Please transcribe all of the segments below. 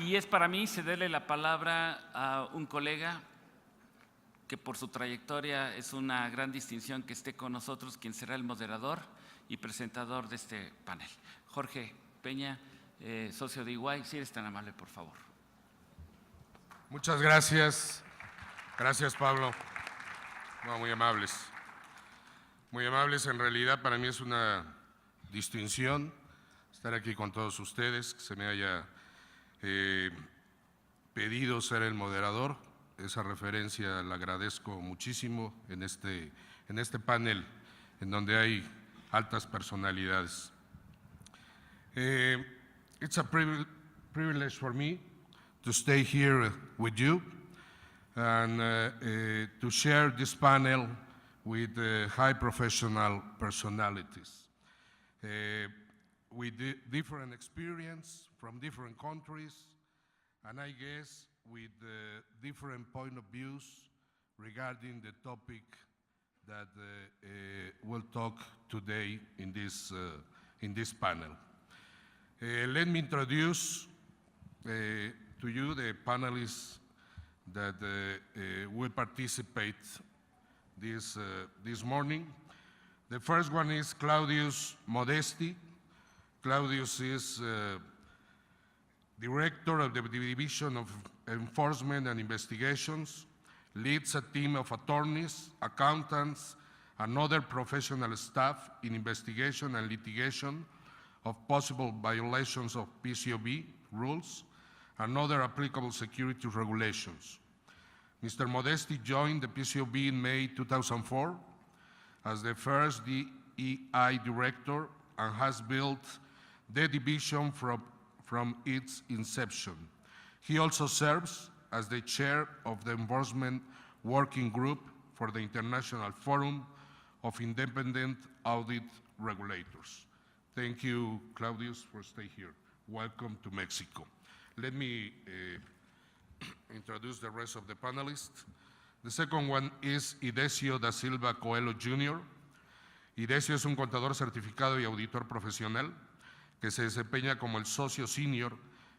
Y es para mí cederle la palabra a un colega que por su trayectoria es una gran distinción que esté con nosotros, quien será el moderador y presentador de este panel. Jorge Peña, socio de EY, si eres tan amable, por favor. Muchas gracias. Gracias, Pablo. No, muy amables. Muy amables. En realidad, para mí es una distinción estar aquí con todos ustedes, que se me haya pedido ser el moderador. Esa referencia la agradezco muchísimo en este panel en donde hay altas personalidades. It's a privilege for me to stay here with you and to share this panel with high professional personalities with different experience from different countries, and I guess with different point of views regarding the topic that we'll talk today in this panel. Let me introduce to you the panelists that will participate this morning. The first one is Claudius Modesti. Claudius is Director of the Division of Enforcement and Investigations, leads a team of attorneys, accountants, and other professional staff in investigation and litigation of possible violations of PCAOB rules and other applicable security regulations. Mr. Modesti joined the PCAOB in May 2004 as the first DEI director and has built the division from its inception. He also serves as the chair of the Enforcement Working Group for the International Forum of Independent Audit Regulators. Thank you, Claudius, for staying here. Welcome to Mexico. Let me introduce the rest of the panelists. The second one is Idesio da Silva Coelho Jr. Idesio es un contador certificado y auditor profesional que se desempeña como el socio senior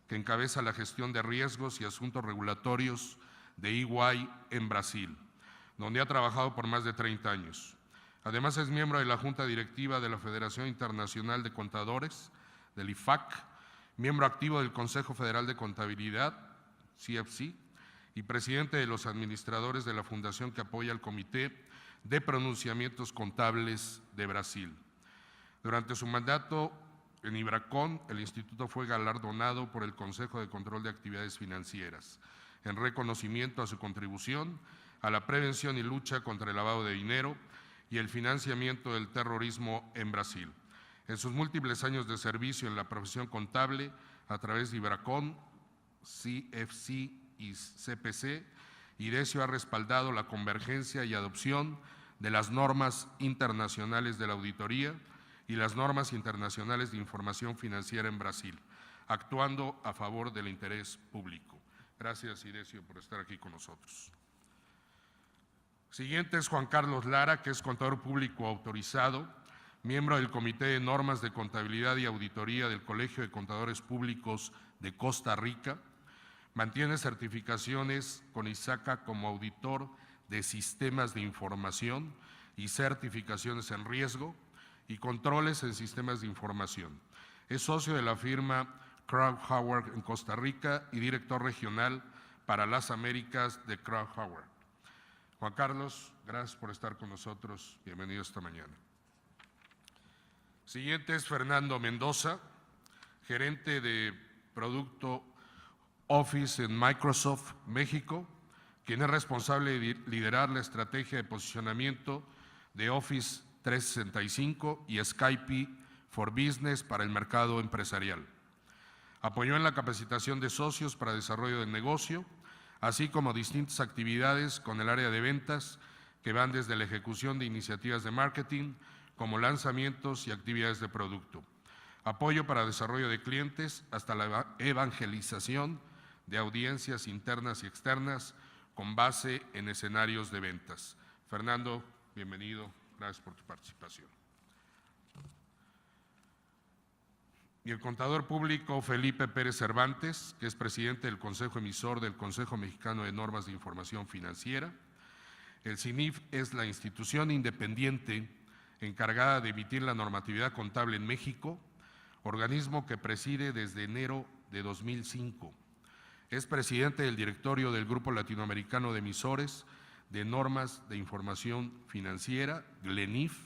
que encabeza la gestión de riesgos y asuntos regulatorios de EY en Brasil, donde ha trabajado por más de 30 años. Además es miembro de la Junta Directiva de la Federación Internacional de Contadores, del IFAC, miembro activo del Consejo Federal de Contabilidad, CFC, y presidente de los administradores de la fundación que apoya al Comité de Pronunciamientos Contables de Brasil. Durante su mandato en IBRACON, el instituto fue galardonado por el Consejo de Control de Actividades Financieras, en reconocimiento a su contribución a la prevención y lucha contra el lavado de dinero y el financiamiento del terrorismo en Brasil. En sus múltiples años de servicio en la profesión contable, a través de IBRACON, CFC y CPC, Idesio ha respaldado la convergencia y adopción de las normas internacionales de la auditoría y las normas internacionales de información financiera en Brasil, actuando a favor del interés público. Gracias, Idesio, por estar aquí con nosotros. Siguiente es Juan Carlos Lara, que es contador público autorizado, miembro del Comité de Normas de Contabilidad y Auditoría del Colegio de Contadores Públicos de Costa Rica. Mantiene certificaciones con ISACA como auditor de sistemas de información y certificaciones en riesgo y controles en sistemas de información. Es socio de la firma Kraut-Hauer en Costa Rica y director regional para las Américas de Kraut-Hauer. Juan Carlos, gracias por estar con nosotros. Bienvenido esta mañana. Siguiente es Fernando Mendoza, gerente de Producto Office en Microsoft México, quien es responsable de liderar la estrategia de posicionamiento de Office 365 y Skype for Business para el mercado empresarial. Apoyó en la capacitación de socios para desarrollo del negocio, así como distintas actividades con el área de ventas que van desde la ejecución de iniciativas de marketing, como lanzamientos y actividades de producto. Apoyo para desarrollo de clientes hasta la evangelización de audiencias internas y externas con base en escenarios de ventas. Fernando, bienvenido. Gracias por tu participación. y el contador público Felipe Pérez Cervantes, que es presidente del Consejo Emisor del Consejo Mexicano de Normas de Información Financiera. El CINIF es la institución independiente encargada de emitir la normatividad contable en México, organismo que preside desde enero de 2005. Es presidente del directorio del Grupo Latinoamericano de Emisores de Normas de Información Financiera, GLENIF,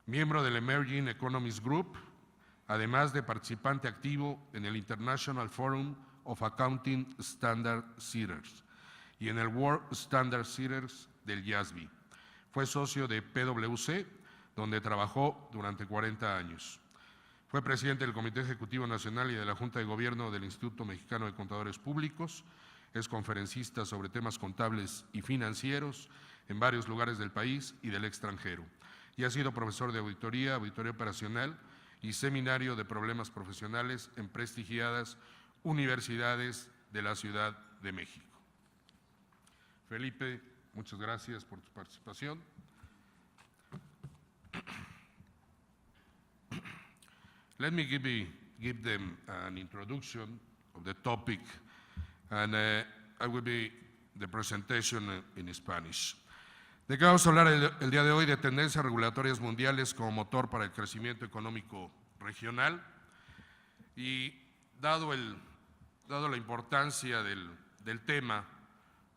miembro del Emerging Economies Group, además de participante activo en el International Forum of Accounting Standard Setters y en el World Standard Setters del IASB. Fue socio de PwC, donde trabajó durante 40 años. Fue presidente del Comité Ejecutivo Nacional y de la Junta de Gobierno del Instituto Mexicano de Contadores Públicos. Es conferencista sobre temas contables y financieros en varios lugares del país y del extranjero. Y ha sido profesor de auditoría operacional y seminario de problemas profesionales en prestigiadas universidades de la Ciudad de México. Felipe, muchas gracias por tu participación. Let me give them an introduction of the topic, and I will be the presentation in Spanish. ¿De qué vamos a hablar el día de hoy? De tendencias regulatorias mundiales como motor para el crecimiento económico regional. Y dado la importancia del tema,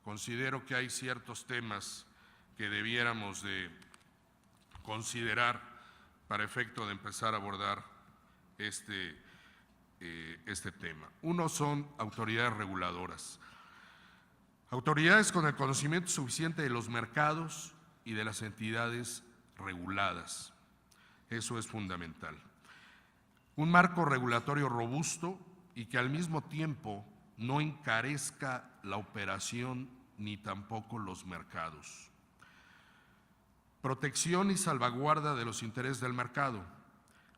considero que hay ciertos temas que debiéramos de considerar para efecto de empezar a abordar este tema. Uno son autoridades reguladoras. Autoridades con el conocimiento suficiente de los mercados y de las entidades reguladas. Eso es fundamental. Un marco regulatorio robusto y que al mismo tiempo no encarezca la operación ni tampoco los mercados. Protección y salvaguarda de los intereses del mercado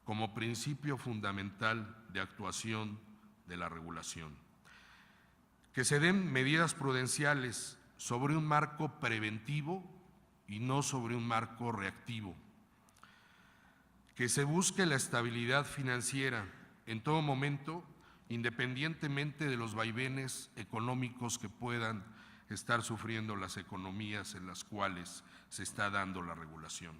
como principio fundamental de actuación de la regulación. Que se den medidas prudenciales sobre un marco preventivo y no sobre un marco reactivo. Que se busque la estabilidad financiera en todo momento, independientemente de los vaivenes económicos que puedan estar sufriendo las economías en las cuales se está dando la regulación.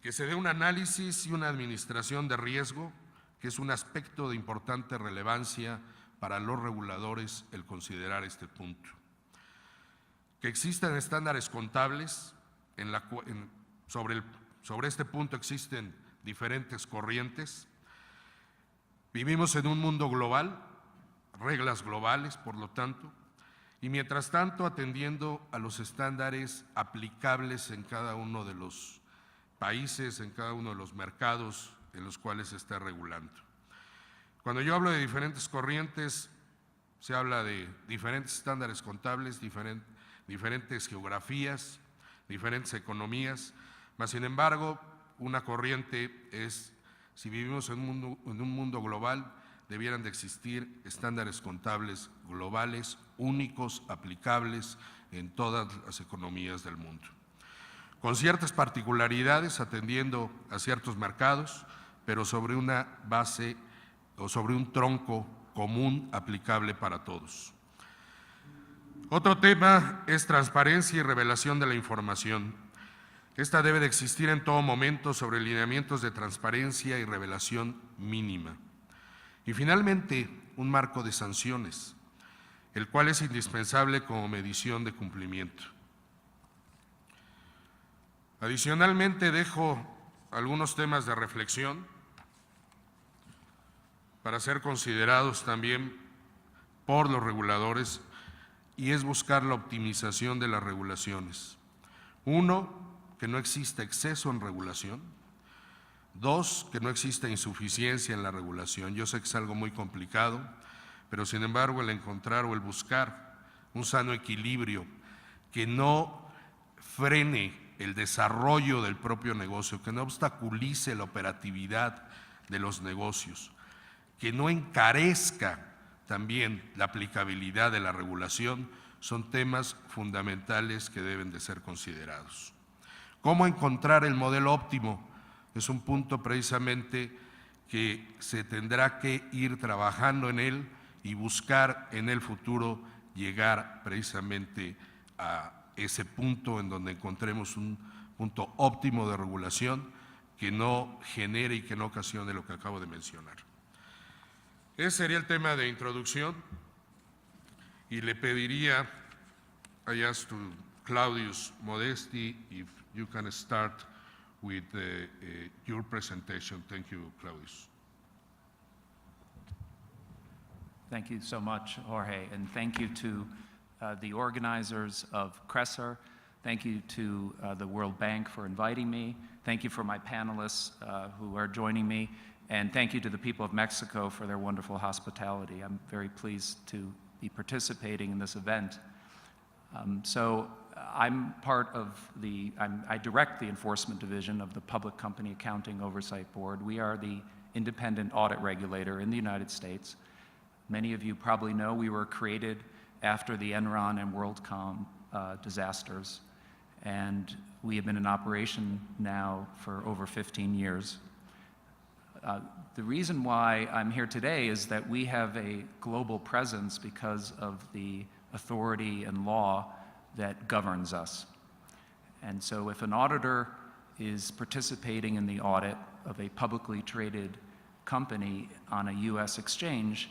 Que se dé un análisis y una administración de riesgo, que es un aspecto de importante relevancia para los reguladores el considerar este punto. Que existan estándares contables, sobre este punto existen diferentes corrientes. Vivimos en un mundo global, reglas globales, por lo tanto, y mientras tanto atendiendo a los estándares aplicables en cada uno de los países, en cada uno de los mercados en los cuales se está regulando. Cuando yo hablo de diferentes corrientes, se habla de diferentes estándares contables, diferentes geografías, diferentes economías, mas sin embargo, una corriente es, si vivimos en un mundo global, debieran de existir estándares contables globales, únicos, aplicables en todas las economías del mundo, con ciertas particularidades, atendiendo a ciertos mercados, pero sobre una base o sobre un tronco común aplicable para todos. Otro tema es transparencia y revelación de la información. Esta debe de existir en todo momento sobre lineamientos de transparencia y revelación mínima. Y finalmente, un marco de sanciones, el cual es indispensable como medición de cumplimiento. Adicionalmente, dejo algunos temas de reflexión para ser considerados también por los reguladores, y es buscar la optimización de las regulaciones. Uno, que no exista exceso en regulación. Dos, que no exista insuficiencia en la regulación. Yo sé que es algo muy complicado, pero sin embargo el encontrar o el buscar un sano equilibrio que no frene el desarrollo del propio negocio, que no obstaculice la operatividad de los negocios, que no encarezca también la aplicabilidad de la regulación, son temas fundamentales que deben de ser considerados. ¿Cómo encontrar el modelo óptimo Es un punto precisamente que se tendrá que ir trabajando en él y buscar en el futuro llegar precisamente a ese punto en donde encontremos un punto óptimo de regulación que no genere y que no ocasione lo que acabo de mencionar. Ese sería el tema de introducción y le pediría, I ask to Claudius Modesti if you can start with your presentation. Thank you, Claudius. Thank you so much, Jorge, and thank you to the organizers of CRESAR. Thank you to the World Bank for inviting me. Thank you for my panelists who are joining me. And thank you to the people of Mexico for their wonderful hospitality. I'm very pleased to be participating in this event. I'm part of I direct the Enforcement Division of the Public Company Accounting Oversight Board. We are the independent audit regulator in the United States. Many of you probably know we were created after the Enron and WorldCom disasters, and we have been in operation now for over 15 years. The reason why I'm here today is that we have a global presence because of the authority and law that governs us. And so if an auditor is participating in the audit of a publicly traded company on a US exchange,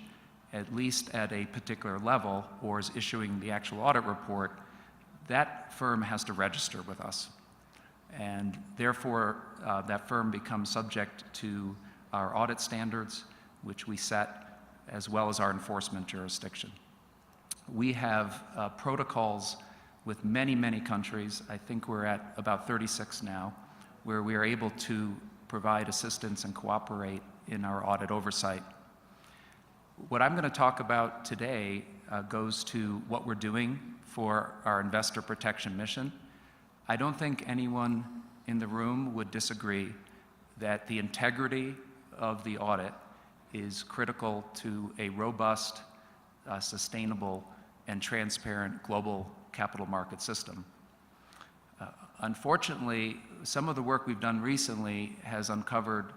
at least at a particular level, or is issuing the actual audit report, that firm has to register with us. And therefore, that firm becomes subject to our audit standards, which we set, as well as our enforcement jurisdiction. We have protocols with many, many countries. I think we're at about 36 now, where we are able to provide assistance and cooperate in our audit oversight. What I'm going to talk about today goes to what we're doing for our investor protection mission. I don't think anyone in the room would disagree that the integrity of the audit is critical to a robust, sustainable, and transparent global capital market system. Unfortunately, some of the work we've done recently has uncovered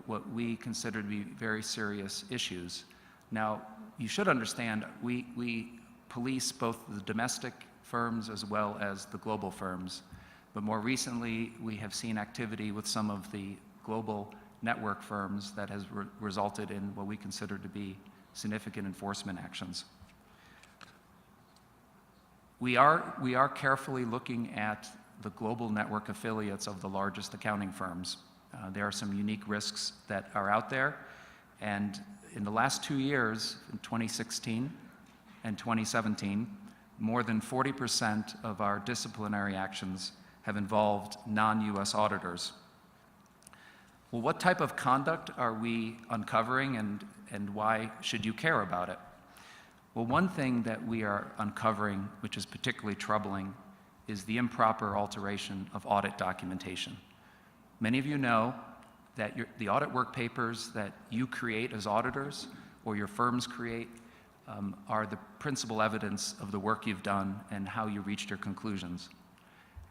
what we consider to be very serious issues. Now, you should understand, we police both the domestic firms as well as the global firms. But more recently, we have seen activity with some of the global network firms that has resulted in what we consider to be significant enforcement actions. We are carefully looking at the global network affiliates of the largest accounting firms. There are some unique risks that are out there, and in the last 2 years, in 2016 and 2017, more than 40% of our disciplinary actions have involved non-US auditors. Well, what type of conduct are we uncovering, and why should you care about it? Well, one thing that we are uncovering, which is particularly troubling, is the improper alteration of audit documentation. Many of you know that the audit work papers that you create as auditors or your firms create are the principal evidence of the work you've done and how you reached your conclusions.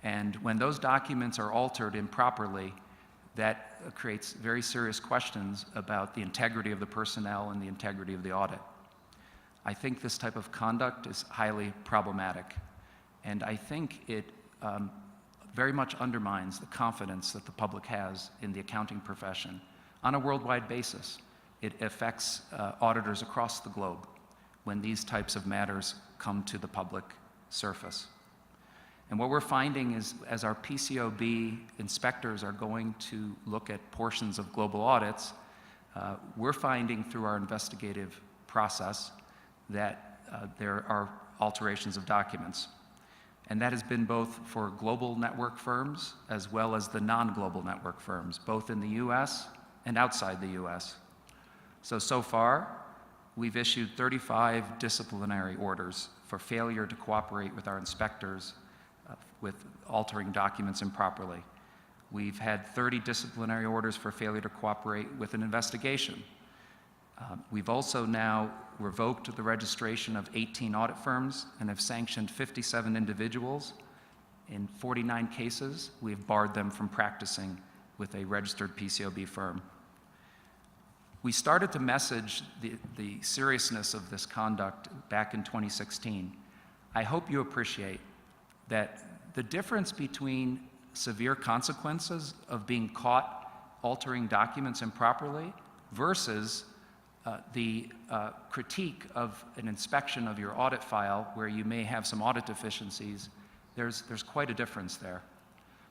And when those documents are altered improperly, that creates very serious questions about the integrity of the personnel and the integrity of the audit. I think this type of conduct is highly problematic, and I think it very much undermines the confidence that the public has in the accounting profession on a worldwide basis. It affects auditors across the globe when these types of matters come to the public surface. And what we're finding is, as our PCAOB inspectors are going to look at portions of global audits, we're finding through our investigative process that there are alterations of documents. And that has been both for global network firms as well as the non-global network firms, both in the US and outside the US. So far, we've issued 35 disciplinary orders for failure to cooperate with our inspectors with altering documents improperly. We've had 30 disciplinary orders for failure to cooperate with an investigation. We've also now revoked the registration of 18 audit firms and have sanctioned 57 individuals. In 49 cases, we've barred them from practicing with a registered PCAOB firm. We started to message the seriousness of this conduct back in 2016. I hope you appreciate that the difference between severe consequences of being caught altering documents improperly versus the critique of an inspection of your audit file where you may have some audit deficiencies, there's quite a difference there.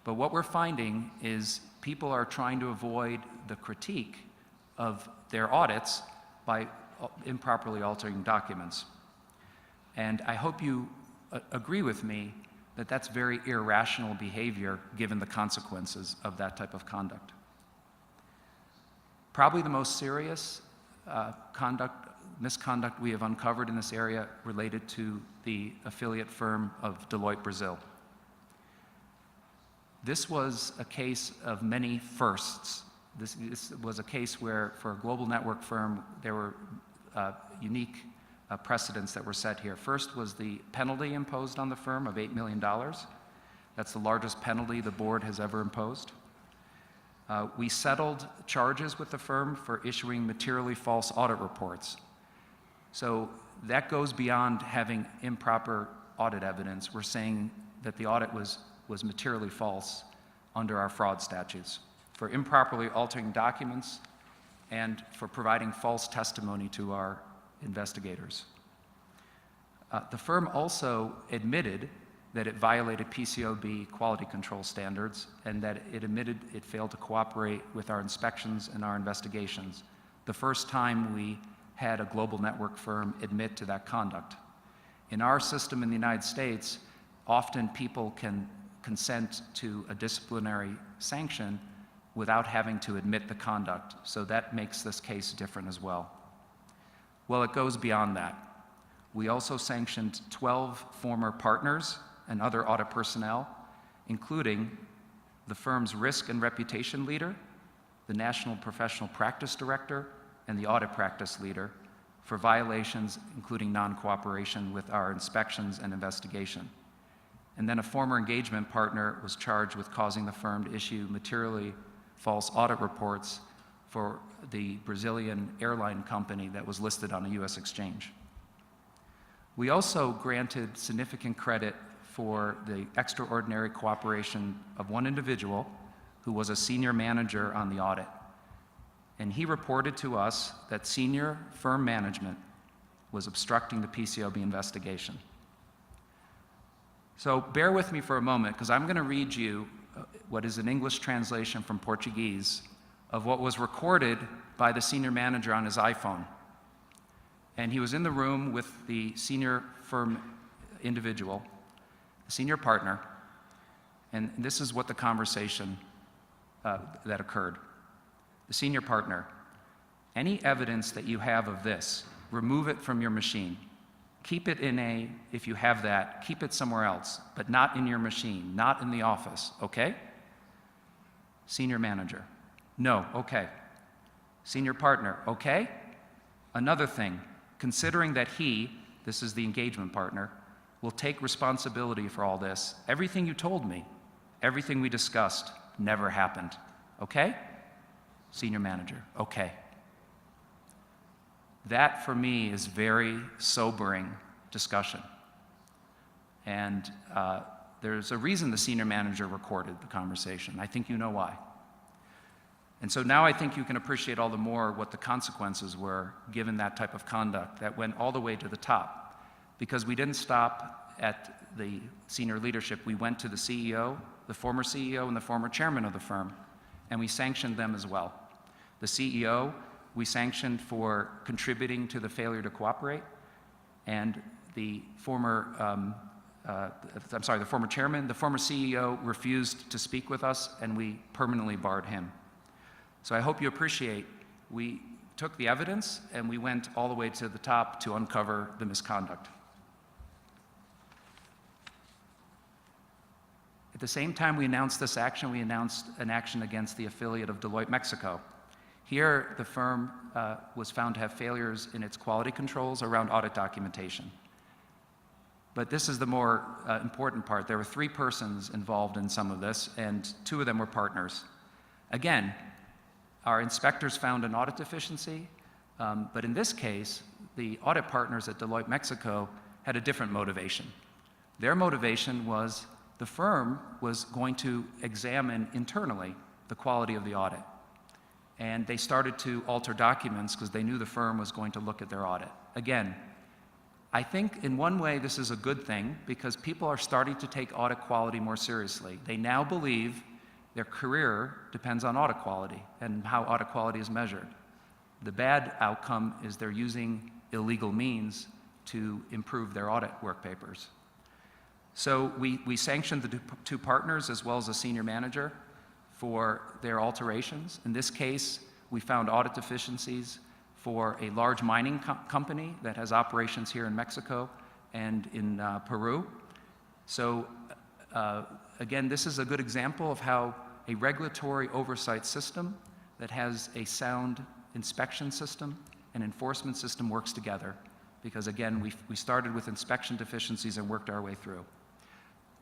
But what we're finding is people are trying to avoid the critique of their audits by improperly altering documents. And I hope you agree with me that that's very irrational behavior given the consequences of that type of conduct. Probably the most serious misconduct we have uncovered in this area related to the affiliate firm of Deloitte Brazil. This was a case of many firsts. This was a case where, for a global network firm, there were unique precedents that were set here. First was the penalty imposed on the firm of $8 million. That's the largest penalty the board has ever imposed. We settled charges with the firm for issuing materially false audit reports. So that goes beyond having improper audit evidence. We're saying that the audit was materially false under our fraud statutes for improperly altering documents and for providing false testimony to our investigators. The firm also admitted that it violated PCAOB quality control standards and that it admitted it failed to cooperate with our inspections and our investigations, the first time we had a global network firm admit to that conduct. In our system in the United States, often people can consent to a disciplinary sanction without having to admit the conduct, so that makes this case different as well. Well, it goes beyond that. We also sanctioned 12 former partners and other audit personnel, including the firm's risk and reputation leader, the national professional practice director, and the audit practice leader for violations including non-cooperation with our inspections and investigation. And then a former engagement partner was charged with causing the firm to issue materially false audit reports for the Brazilian airline company that was listed on a US exchange. We also granted significant credit for the extraordinary cooperation of one individual who was a senior manager on the audit. And he reported to us that senior firm management was obstructing the PCAOB investigation. So bear with me for a moment, because I'm going to read you what is an English translation from Portuguese of what was recorded by the senior manager on his iPhone. And he was in the room with the senior firm individual, the senior partner, and this is what the conversation that occurred. The senior partner: any evidence that you have of this, remove it from your machine. Keep it if you have that, keep it somewhere else, but not in your machine, not in the office, okay? Senior manager: no, okay. Senior partner: okay. Another thing, considering that this is the engagement partner, will take responsibility for all this, everything you told me, everything we discussed, never happened, okay? Senior manager: okay. That, for me, is very sobering discussion. And there's a reason the senior manager recorded the conversation. I think you know why. And so now I think you can appreciate all the more what the consequences were given that type of conduct that went all the way to the top. Because we didn't stop at the senior leadership. We went to the CEO, the former CEO, and the former chairman of the firm, and we sanctioned them as well. The CEO, we sanctioned for contributing to the failure to cooperate, and the former chairman, the former CEO refused to speak with us, and we permanently barred him. So I hope you appreciate, we took the evidence and we went all the way to the top to uncover the misconduct. At the same time we announced this action, we announced an action against the affiliate of Deloitte Mexico. Here, the firm was found to have failures in its quality controls around audit documentation. But this is the more important part. There were 3 persons involved in some of this, and 2 of them were partners. Again, our inspectors found an audit deficiency, but in this case, the audit partners at Deloitte Mexico had a different motivation. Their motivation was the firm was going to examine internally the quality of the audit. And they started to alter documents because they knew the firm was going to look at their audit. Again, I think in one way this is a good thing because people are starting to take audit quality more seriously. They now believe their career depends on audit quality and how audit quality is measured. The bad outcome is they're using illegal means to improve their audit work papers. So we sanctioned the two partners as well as a senior manager for their alterations. In this case, we found audit deficiencies for a large mining company that has operations here in Mexico and in Peru. So again, this is a good example of how a regulatory oversight system that has a sound inspection system and enforcement system works together. Because again, we started with inspection deficiencies and worked our way through.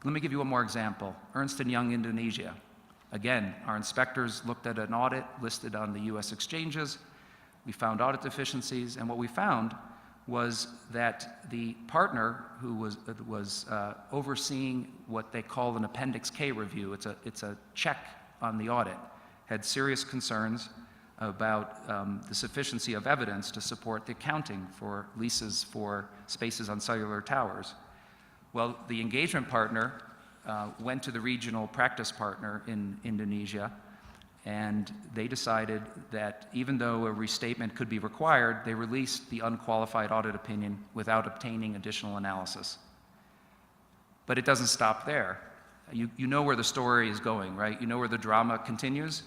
Let me give you one more example. Ernst & Young Indonesia. Again, our inspectors looked at an audit listed on the US exchanges. We found audit deficiencies, and what we found was that the partner who was overseeing what they call an Appendix K review, it's a check on the audit, had serious concerns about the sufficiency of evidence to support the accounting for leases for spaces on cellular towers. Well, the engagement partner went to the regional practice partner in Indonesia, and they decided that even though a restatement could be required, they released the unqualified audit opinion without obtaining additional analysis. But it doesn't stop there. You know where the story is going, right? You know where the drama continues?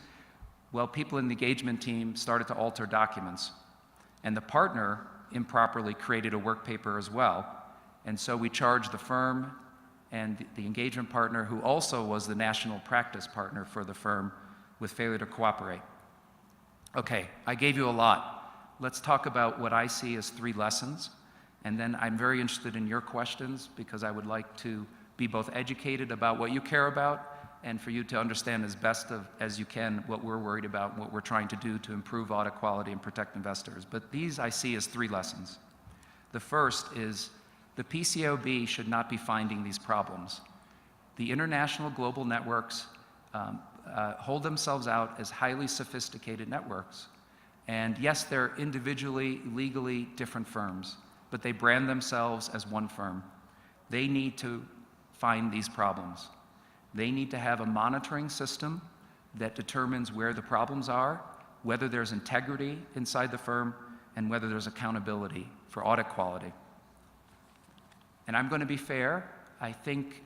Well, people in the engagement team started to alter documents, and the partner improperly created a work paper as well. And so we charged the firm and the engagement partner, who also was the national practice partner for the firm, with failure to cooperate. Okay, I gave you a lot. Let's talk about what I see as 3 lessons, and then I'm very interested in your questions because I would like to be both educated about what you care about and for you to understand as best as you can what we're worried about, what we're trying to do to improve audit quality and protect investors. But these I see as 3 lessons. The first is the PCAOB should not be finding these problems. The international global networks hold themselves out as highly sophisticated networks. And yes, they're individually, legally different firms, but they brand themselves as one firm. They need to find these problems. They need to have a monitoring system that determines where the problems are, whether there's integrity inside the firm, and whether there's accountability for audit quality. And I'm going to be fair. I think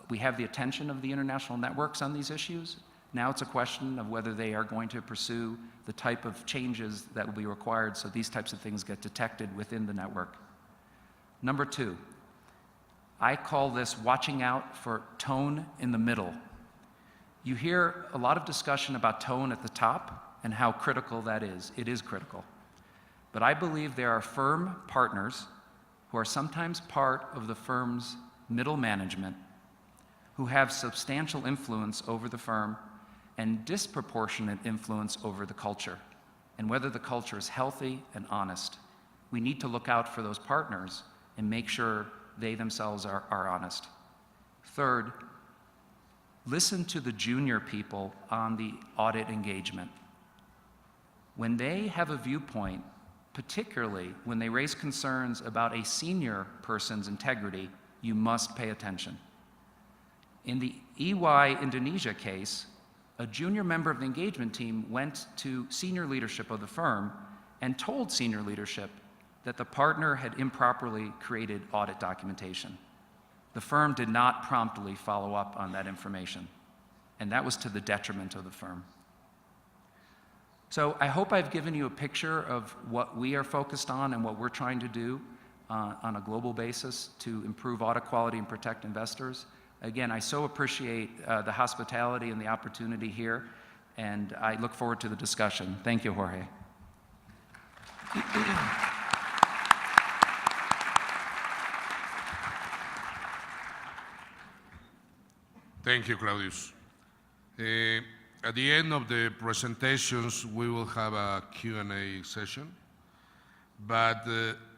we have the attention of the international networks on these issues. Now it's a question of whether they are going to pursue the type of changes that will be required so these types of things get detected within the network. Number 2, I call this watching out for tone in the middle. You hear a lot of discussion about tone at the top and how critical that is. It is critical. But I believe there are firm partners who are sometimes part of the firm's middle management who have substantial influence over the firm and disproportionate influence over the culture, and whether the culture is healthy and honest. We need to look out for those partners and make sure they themselves are honest. Third, listen to the junior people on the audit engagement. When they have a viewpoint, particularly when they raise concerns about a senior person's integrity, you must pay attention. In the EY Indonesia case, a junior member of the engagement team went to senior leadership of the firm and told senior leadership that the partner had improperly created audit documentation. The firm did not promptly follow up on that information, and that was to the detriment of the firm. So I hope I've given you a picture of what we are focused on and what we're trying to do on a global basis to improve audit quality and protect investors. Again, I so appreciate the hospitality and the opportunity here, and I look forward to the discussion. Thank you, Jorge. Thank you, Claudius. At the end of the presentations, we will have a Q&A session, but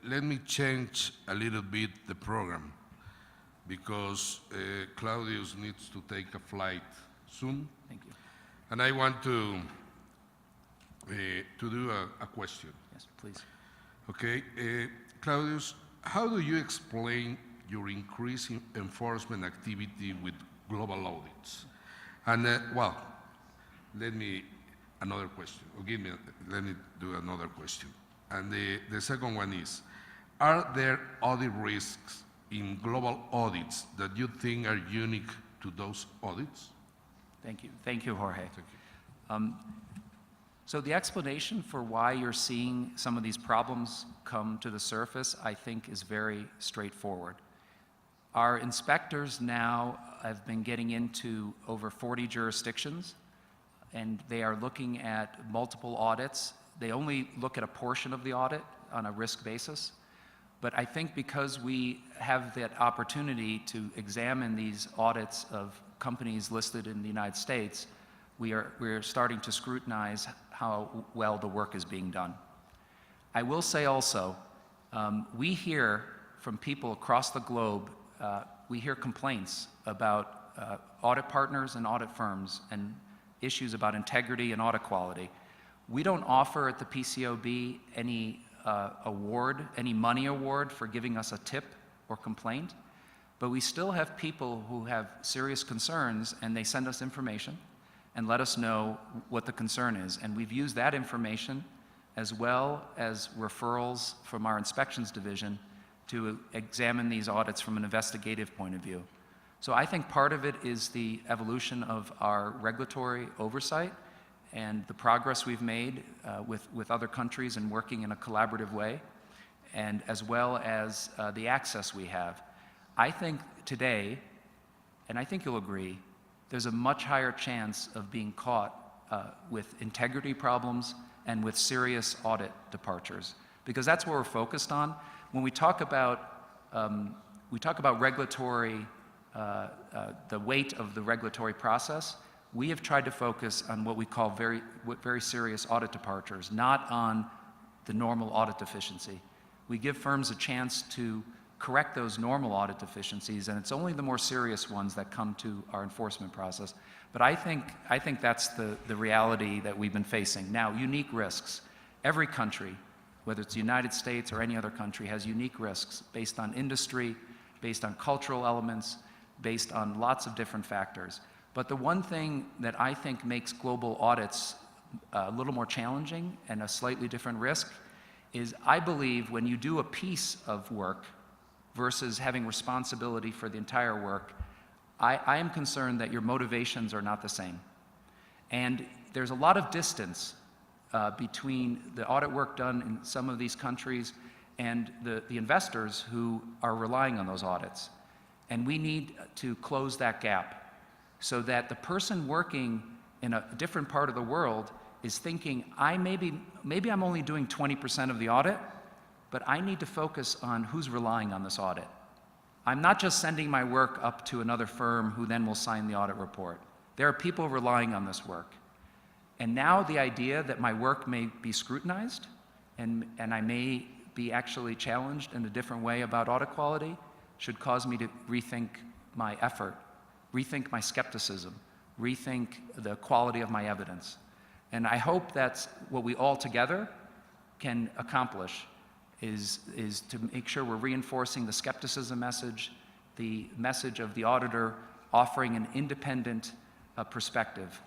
let me change a little bit the program because Claudius needs to take a flight soon. Thank you. And I want to do a question. Yes, please. Okay, Claudius, how do you explain your increasing enforcement activity with global audits? And well, let me do another question. And the second one is, are there audit risks in global audits that you think are unique to those audits? Thank you. Thank you, Jorge. Thank you. So the explanation for why you're seeing some of these problems come to the surface, I think, is very straightforward. Our inspectors now have been getting into over 40 jurisdictions, and they are looking at multiple audits. They only look at a portion of the audit on a risk basis. But I think because we have that opportunity to examine these audits of companies listed in the United States, we're starting to scrutinize how well the work is being done. I will say also, we hear from people across the globe, we hear complaints about audit partners and audit firms and issues about integrity and audit quality. We don't offer at the PCAOB any any money award for giving us a tip or complaint, but we still have people who have serious concerns and they send us information and let us know what the concern is. And we've used that information as well as referrals from our inspections division to examine these audits from an investigative point of view. So I think part of it is the evolution of our regulatory oversight and the progress we've made with other countries and working in a collaborative way, and as well as the access we have. I think today, and I think you'll agree, there's a much higher chance of being caught with integrity problems and with serious audit departures, because that's what we're focused on. When we talk about regulatory, the weight of the regulatory process, we have tried to focus on what we call very serious audit departures, not on the normal audit deficiency. We give firms a chance to correct those normal audit deficiencies, and it's only the more serious ones that come to our enforcement process. But I think that's the reality that we've been facing. Now, unique risks. Every country, whether it's the United States or any other country, has unique risks based on industry, based on cultural elements, based on lots of different factors. But the one thing that I think makes global audits a little more challenging and a slightly different risk is I believe when you do a piece of work versus having responsibility for the entire work, I am concerned that your motivations are not the same. And there's a lot of distance between the audit work done in some of these countries and the investors who are relying on those audits. And we need to close that gap so that the person working in a different part of the world is thinking, maybe I'm only doing 20% of the audit, but I need to focus on who's relying on this audit. I'm not just sending my work up to another firm who then will sign the audit report. There are people relying on this work. And now the idea that my work may be scrutinized and I may be actually challenged in a different way about audit quality should cause me to rethink my effort, rethink my skepticism, rethink the quality of my evidence. And I hope that's what we all together can accomplish, is to make sure we're reinforcing the skepticism message, the message of the auditor offering an independent perspective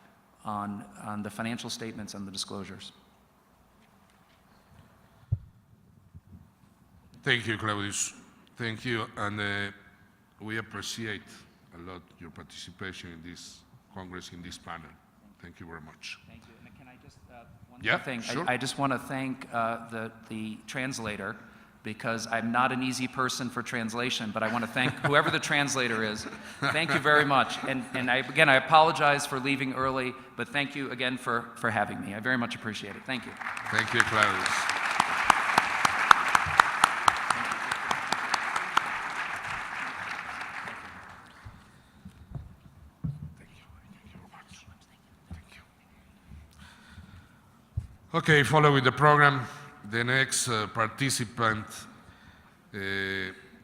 on the financial statements and the disclosures. Thank you, Claudius. Thank you, and we appreciate a lot your participation in this Congress, in this panel. Thank you very much. Thank you. And can I just, one Yeah, more thing? sure. I just want to thank the translator, because I'm not an easy person for translation, but I want to thank whoever the translator is. Thank you very much. And again, I apologize for leaving early, but thank you again for having me. I very much appreciate it. Thank you. Thank you, Claudius. Thank you very much. Thank you. Okay, following the program, the next participant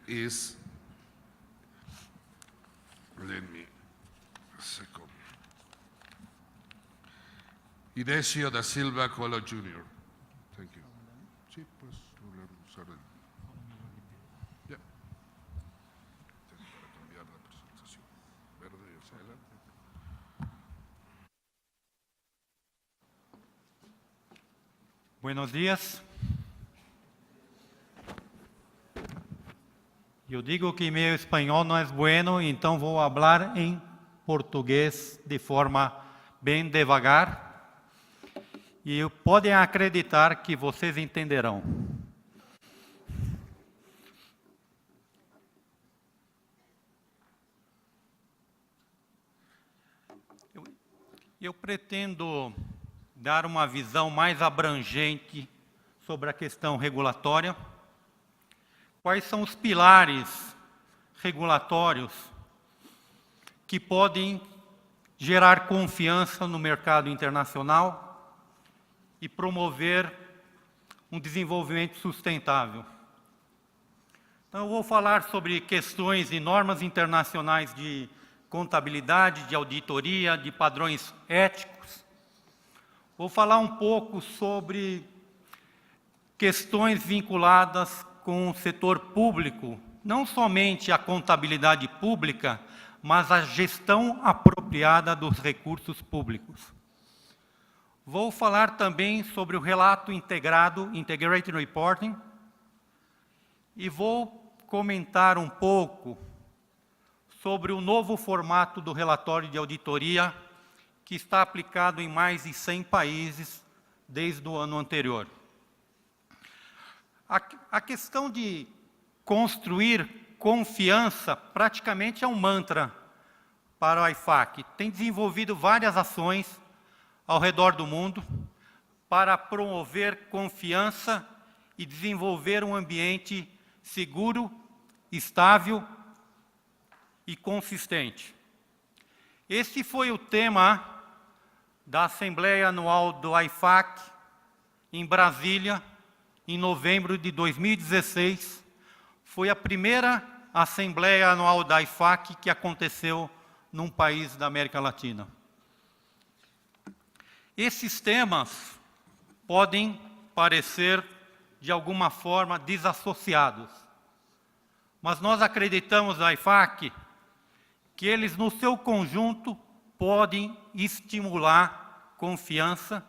is, let me, a second, Idesio da Silva Coelho Jr. Thank you. Sí, pues, usar el... Ya. Para cambiar la presentación. Verde hacia adelante. Buenos días. Eu digo que meu espanhol não é bueno, então vou falar em português de forma bem devagar. E podem acreditar que vocês entenderão. Eu pretendo dar uma visão mais abrangente sobre a questão regulatória. Quais são os pilares regulatórios que podem gerar confiança no mercado internacional e promover um desenvolvimento sustentável? Então, eu vou falar sobre questões e normas internacionais de contabilidade, de auditoria, de padrões éticos. Vou falar um pouco sobre questões vinculadas com o setor público, não somente a contabilidade pública, mas a gestão apropriada dos recursos públicos. Vou falar também sobre o relato integrado, Integrated Reporting, e vou comentar um pouco sobre o novo formato do relatório de auditoria, que está aplicado em mais de 100 países desde o ano anterior. A questão de construir confiança praticamente é um mantra para o IFAC. Tem desenvolvido várias ações ao redor do mundo para promover confiança e desenvolver um ambiente seguro, estável e consistente. Esse foi o tema da Assembleia Anual do IFAC em Brasília, em novembro de 2016. Foi a primeira Assembleia Anual da IFAC que aconteceu num país da América Latina. Esses temas podem parecer, de alguma forma, desassociados, mas nós acreditamos na IFAC que eles, no seu conjunto, podem estimular confiança,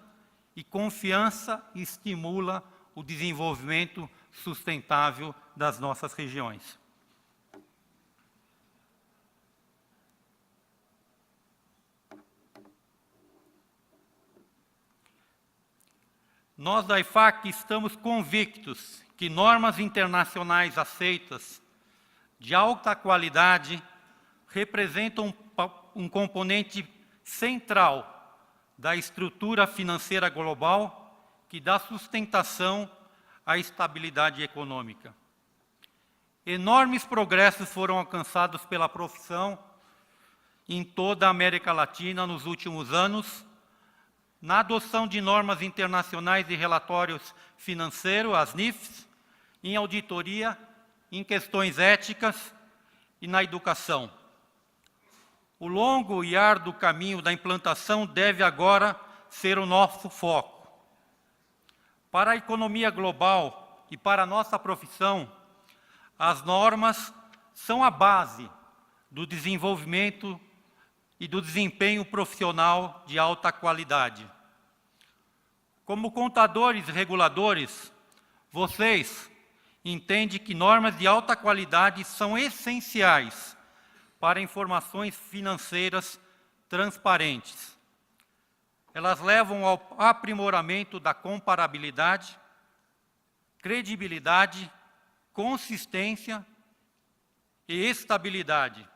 e confiança estimula o desenvolvimento sustentável das nossas regiões. Nós da IFAC estamos convictos que normas internacionais aceitas de alta qualidade representam um componente central da estrutura financeira global que dá sustentação à estabilidade econômica. Enormes progressos foram alcançados pela profissão em toda a América Latina nos últimos anos, na adoção de normas internacionais de relatórios financeiros, as NIFs, em auditoria, em questões éticas e na educação. O longo e árduo caminho da implantação deve agora ser o nosso foco. Para a economia global e para a nossa profissão, as normas são a base do desenvolvimento e do desempenho profissional de alta qualidade. Como contadores e reguladores, vocês entendem que normas de alta qualidade são essenciais para informações financeiras transparentes. Elas levam ao aprimoramento da comparabilidade, credibilidade, consistência e estabilidade,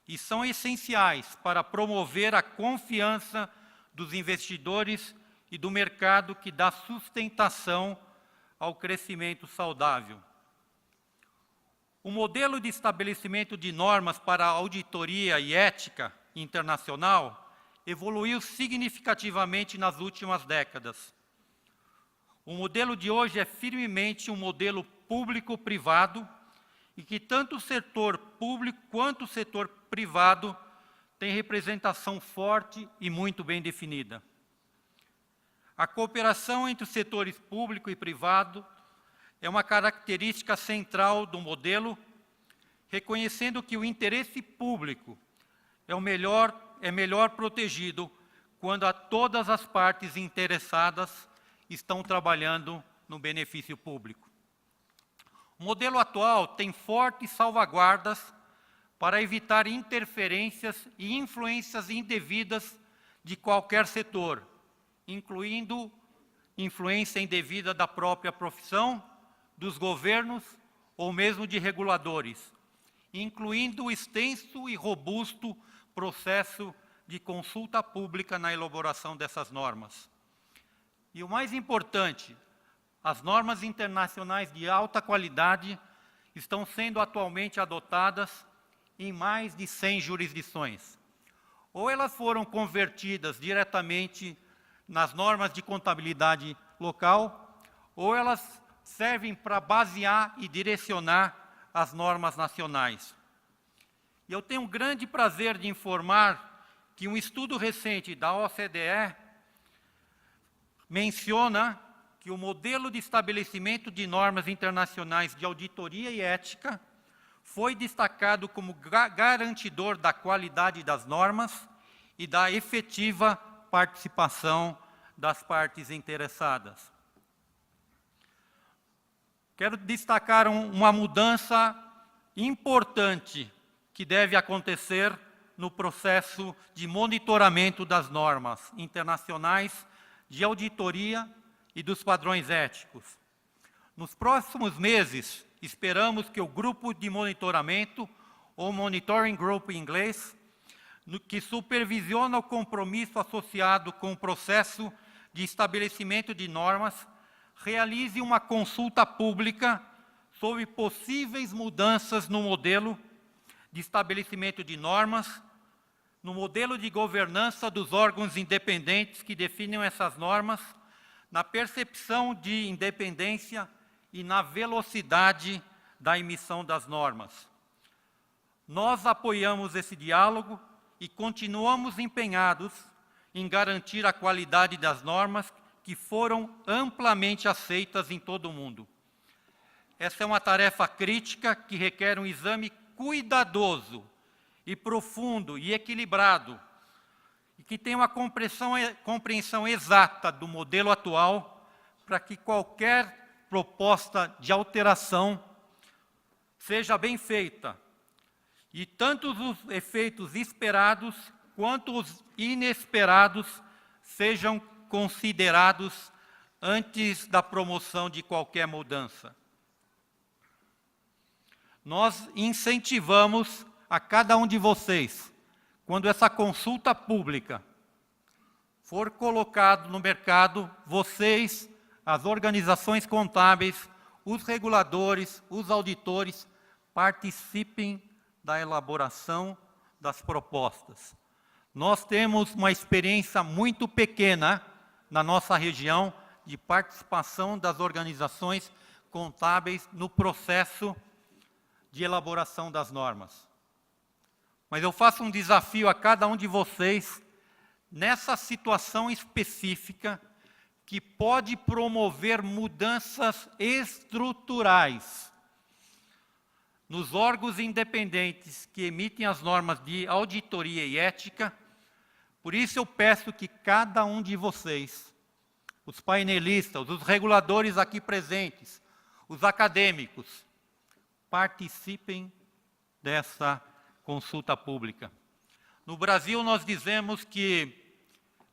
e são essenciais para promover a confiança dos investidores e do mercado, que dá sustentação ao crescimento saudável. O modelo de estabelecimento de normas para auditoria e ética internacional evoluiu significativamente nas últimas décadas. O modelo de hoje é firmemente um modelo público-privado e que tanto o setor público quanto o setor privado têm representação forte e muito bem definida. A cooperação entre os setores público e privado é uma característica central do modelo, reconhecendo que o interesse público é melhor protegido quando todas as partes interessadas estão trabalhando no benefício público. O modelo atual tem fortes salvaguardas para evitar interferências e influências indevidas de qualquer setor, incluindo influência indevida da própria profissão, dos governos ou mesmo de reguladores, incluindo o extenso e robusto processo de consulta pública na elaboração dessas normas. E o mais importante, as normas internacionais de alta qualidade estão sendo atualmente adotadas em mais de 100 jurisdições. Ou elas foram convertidas diretamente nas normas de contabilidade local, ou elas servem para basear e direcionar as normas nacionais. E eu tenho um grande prazer de informar que um estudo recente da OCDE menciona que o modelo de estabelecimento de normas internacionais de auditoria e ética foi destacado como garantidor da qualidade das normas e da efetiva participação das partes interessadas. Quero destacar uma mudança importante que deve acontecer no processo de monitoramento das normas internacionais de auditoria e dos padrões éticos. Nos próximos meses, esperamos que o grupo de monitoramento, ou Monitoring Group em inglês, que supervisiona o compromisso associado com o processo de estabelecimento de normas, realize uma consulta pública sobre possíveis mudanças no modelo de estabelecimento de normas, no modelo de governança dos órgãos independentes que definem essas normas, na percepção de independência e na velocidade da emissão das normas. Nós apoiamos esse diálogo e continuamos empenhados em garantir a qualidade das normas que foram amplamente aceitas em todo o mundo. Essa é uma tarefa crítica que requer um exame cuidadoso e profundo e equilibrado, e que tenha uma compreensão exata do modelo atual, para que qualquer proposta de alteração seja bem feita, e tanto os efeitos esperados quanto os inesperados sejam considerados antes da promoção de qualquer mudança. Nós incentivamos a cada um de vocês, quando essa consulta pública for colocado no mercado, vocês, as organizações contábeis, os reguladores, os auditores, participem da elaboração das propostas. Nós temos uma experiência muito pequena na nossa região de participação das organizações contábeis no processo de elaboração das normas. Mas eu faço um desafio a cada um de vocês, nessa situação específica, que pode promover mudanças estruturais nos órgãos independentes que emitem as normas de auditoria e ética. Por isso eu peço que cada um de vocês, os painelistas, os reguladores aqui presentes, os acadêmicos, participem dessa consulta pública. No Brasil, nós dizemos que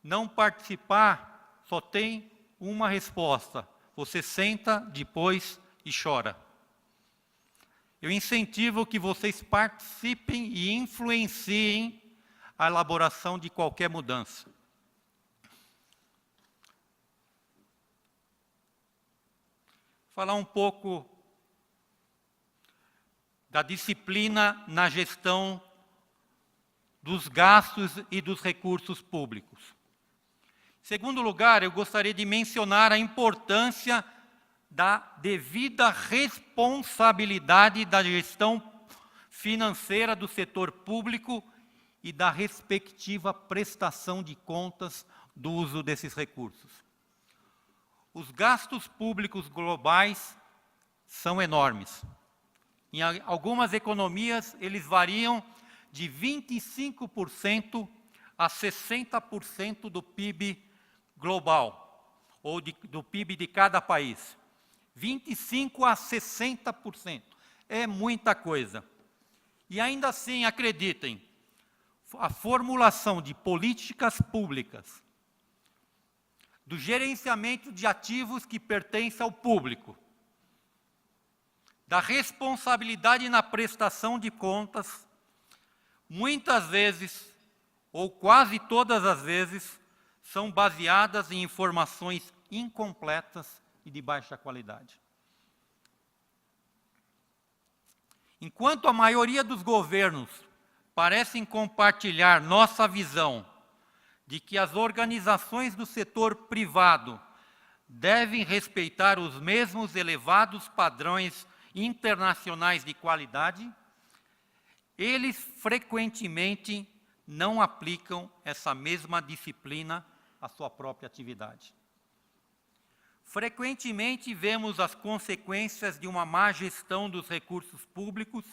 não participar só tem uma resposta: você senta depois e chora. Eu incentivo que vocês participem e influenciem a elaboração de qualquer mudança. Falar um pouco da disciplina na gestão dos gastos e dos recursos públicos. Em segundo lugar, eu gostaria de mencionar a importância da devida responsabilidade da gestão financeira do setor público e da respectiva prestação de contas do uso desses recursos. Os gastos públicos globais são enormes. Em algumas economias, eles variam de 25% a 60% do PIB global, ou do PIB de cada país. 25% a 60%. É muita coisa. E ainda assim, acreditem, a formulação de políticas públicas, do gerenciamento de ativos que pertencem ao público, da responsabilidade na prestação de contas, muitas vezes, ou quase todas as vezes, são baseadas em informações incompletas e de baixa qualidade. Enquanto a maioria dos governos parecem compartilhar nossa visão de que as organizações do setor privado devem respeitar os mesmos elevados padrões internacionais de qualidade, eles frequentemente não aplicam essa mesma disciplina à sua própria atividade. Frequentemente vemos as consequências de uma má gestão dos recursos públicos,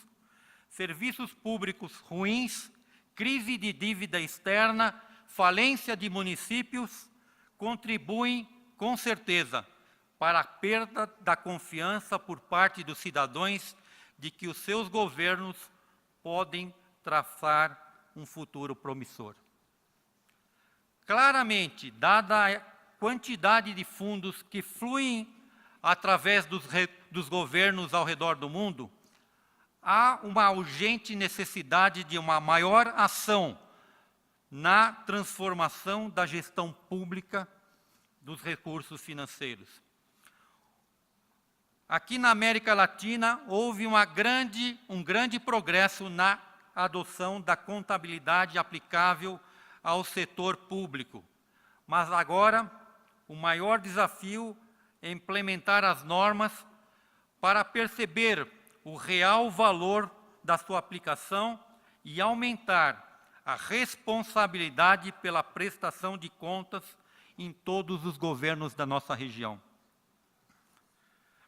serviços públicos ruins, crise de dívida externa, falência de municípios, contribuem, com certeza, para a perda da confiança por parte dos cidadãos de que os seus governos podem traçar um futuro promissor. Claramente, dada a quantidade de fundos que fluem através dos governos ao redor do mundo, há uma urgente necessidade de uma maior ação na transformação da gestão pública dos recursos financeiros. Aqui na América Latina, houve um grande progresso na adoção da contabilidade aplicável ao setor público. Mas agora, o maior desafio é implementar as normas para perceber o real valor da sua aplicação e aumentar a responsabilidade pela prestação de contas em todos os governos da nossa região.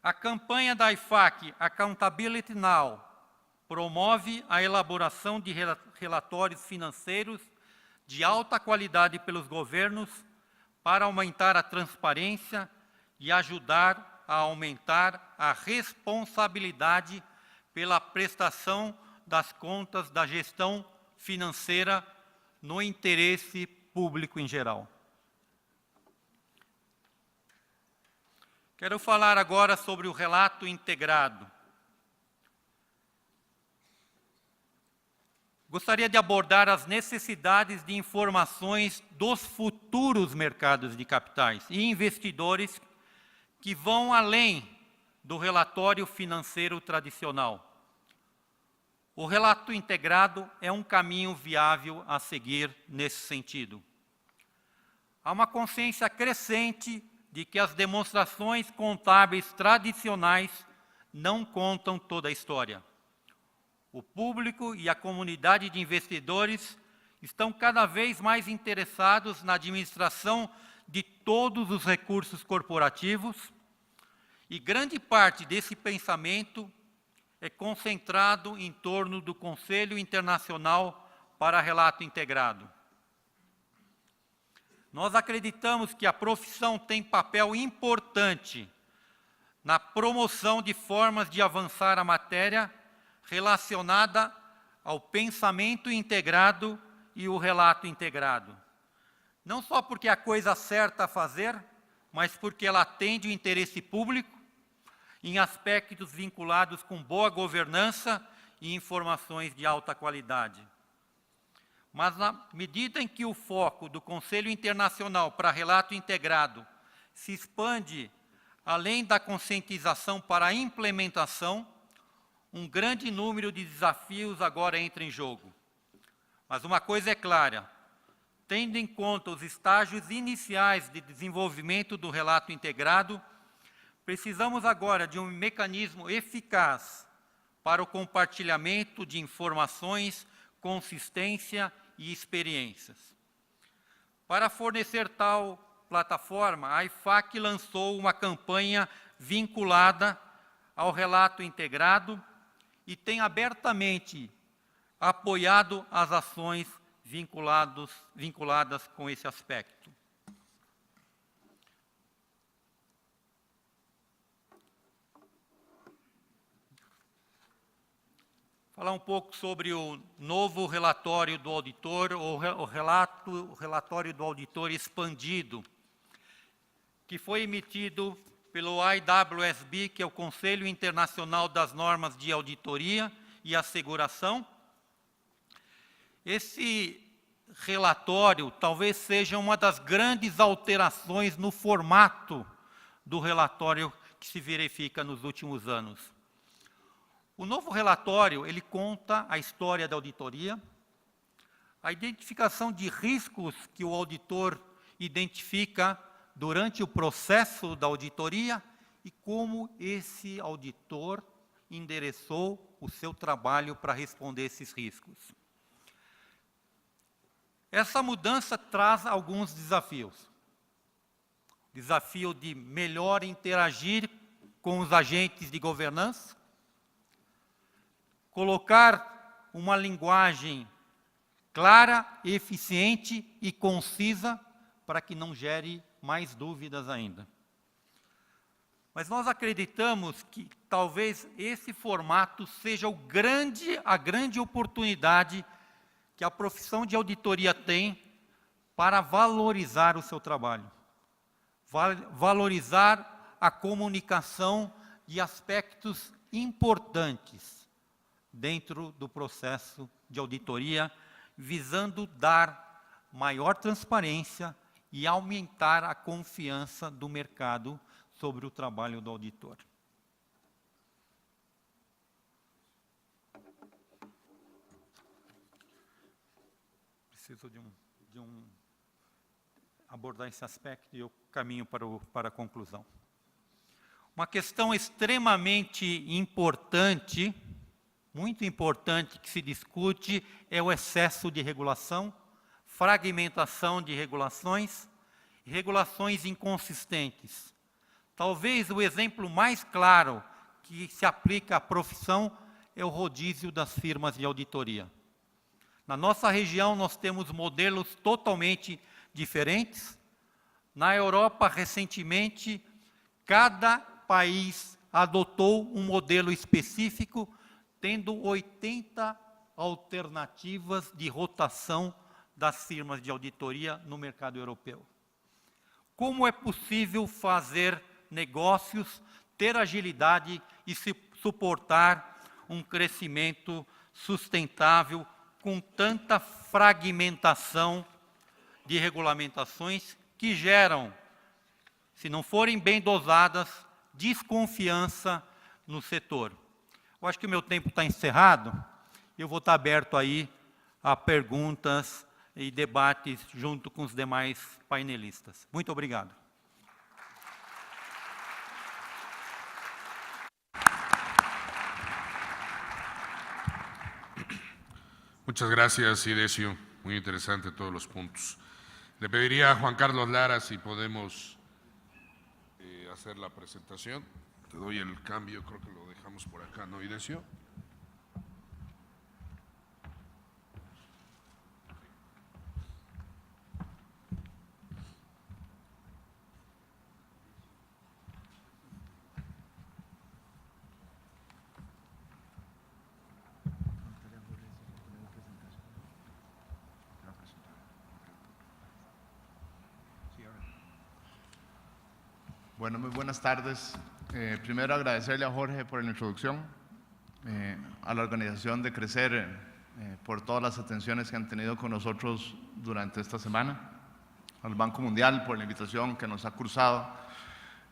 A campanha da IFAC, Accountability Now, promove a elaboração de relatórios financeiros de alta qualidade pelos governos para aumentar a transparência e ajudar a aumentar a responsabilidade pela prestação das contas da gestão financeira no interesse público em geral. Quero falar agora sobre o relato integrado. Gostaria de abordar as necessidades de informações dos futuros mercados de capitais e investidores que vão além do relatório financeiro tradicional. O relato integrado é um caminho viável a seguir nesse sentido. Há uma consciência crescente de que as demonstrações contábeis tradicionais não contam toda a história. O público e a comunidade de investidores estão cada vez mais interessados na administração de todos os recursos corporativos e grande parte desse pensamento é concentrado em torno do Conselho Internacional para Relato Integrado. Nós acreditamos que a profissão tem papel importante na promoção de formas de avançar a matéria relacionada ao pensamento integrado e o relato integrado. Não só porque é a coisa certa a fazer, mas porque ela atende o interesse público em aspectos vinculados com boa governança e informações de alta qualidade. Mas na medida em que o foco do Conselho Internacional para Relato Integrado se expande além da conscientização para a implementação, um grande número de desafios agora entra em jogo. Mas uma coisa é clara, tendo em conta os estágios iniciais de desenvolvimento do relato integrado, precisamos agora de um mecanismo eficaz para o compartilhamento de informações, consistência e experiências. Para fornecer tal plataforma, a IFAC lançou uma campanha vinculada ao relato integrado e tem abertamente apoiado as ações vinculadas com esse aspecto. Falar um pouco sobre o novo relatório do auditor, o relatório do auditor expandido, que foi emitido pelo IWSB, que é o Conselho Internacional das Normas de Auditoria e Asseguração. Esse relatório talvez seja uma das grandes alterações no formato do relatório que se verifica nos últimos anos. O novo relatório, ele conta a história da auditoria, a identificação de riscos que o auditor identifica durante o processo da auditoria e como esse auditor endereçou o seu trabalho para responder esses riscos. Essa mudança traz alguns desafios. Desafio de melhor interagir com os agentes de governança, colocar uma linguagem clara, eficiente e concisa para que não gere mais dúvidas ainda. Mas nós acreditamos que talvez esse formato seja a grande oportunidade que a profissão de auditoria tem para valorizar o seu trabalho, valorizar a comunicação de aspectos importantes dentro do processo de auditoria, visando dar maior transparência e aumentar a confiança do mercado sobre o trabalho do auditor. Preciso abordar esse aspecto e eu caminho para a conclusão. Uma questão extremamente importante, muito importante, que se discute é o excesso de regulação, fragmentação de regulações, regulações inconsistentes. Talvez o exemplo mais claro que se aplica à profissão é o rodízio das firmas de auditoria. Na nossa região, nós temos modelos totalmente diferentes. Na Europa, recentemente, cada país adotou um modelo específico, tendo 80 alternativas de rotação das firmas de auditoria no mercado europeu. Como é possível fazer negócios, ter agilidade e suportar um crescimento sustentável com tanta fragmentação de regulamentações que geram, se não forem bem dosadas, desconfiança no setor? Eu acho que o meu tempo está encerrado, eu vou estar aberto aí a perguntas e debates junto com os demais painelistas. Muito obrigado. Muchas gracias, Idesio. Muy interesante todos los puntos. Le pediría a Juan Carlos Lara si podemos hacer la presentación. Te doy el cambio, creo que lo dejamos por acá, ¿no, Idesio? Bueno, muy buenas tardes. Primero agradecerle a Jorge por la introducción, a la organización de Crecer por todas las atenciones que han tenido con nosotros durante esta semana, al Banco Mundial por la invitación que nos ha cruzado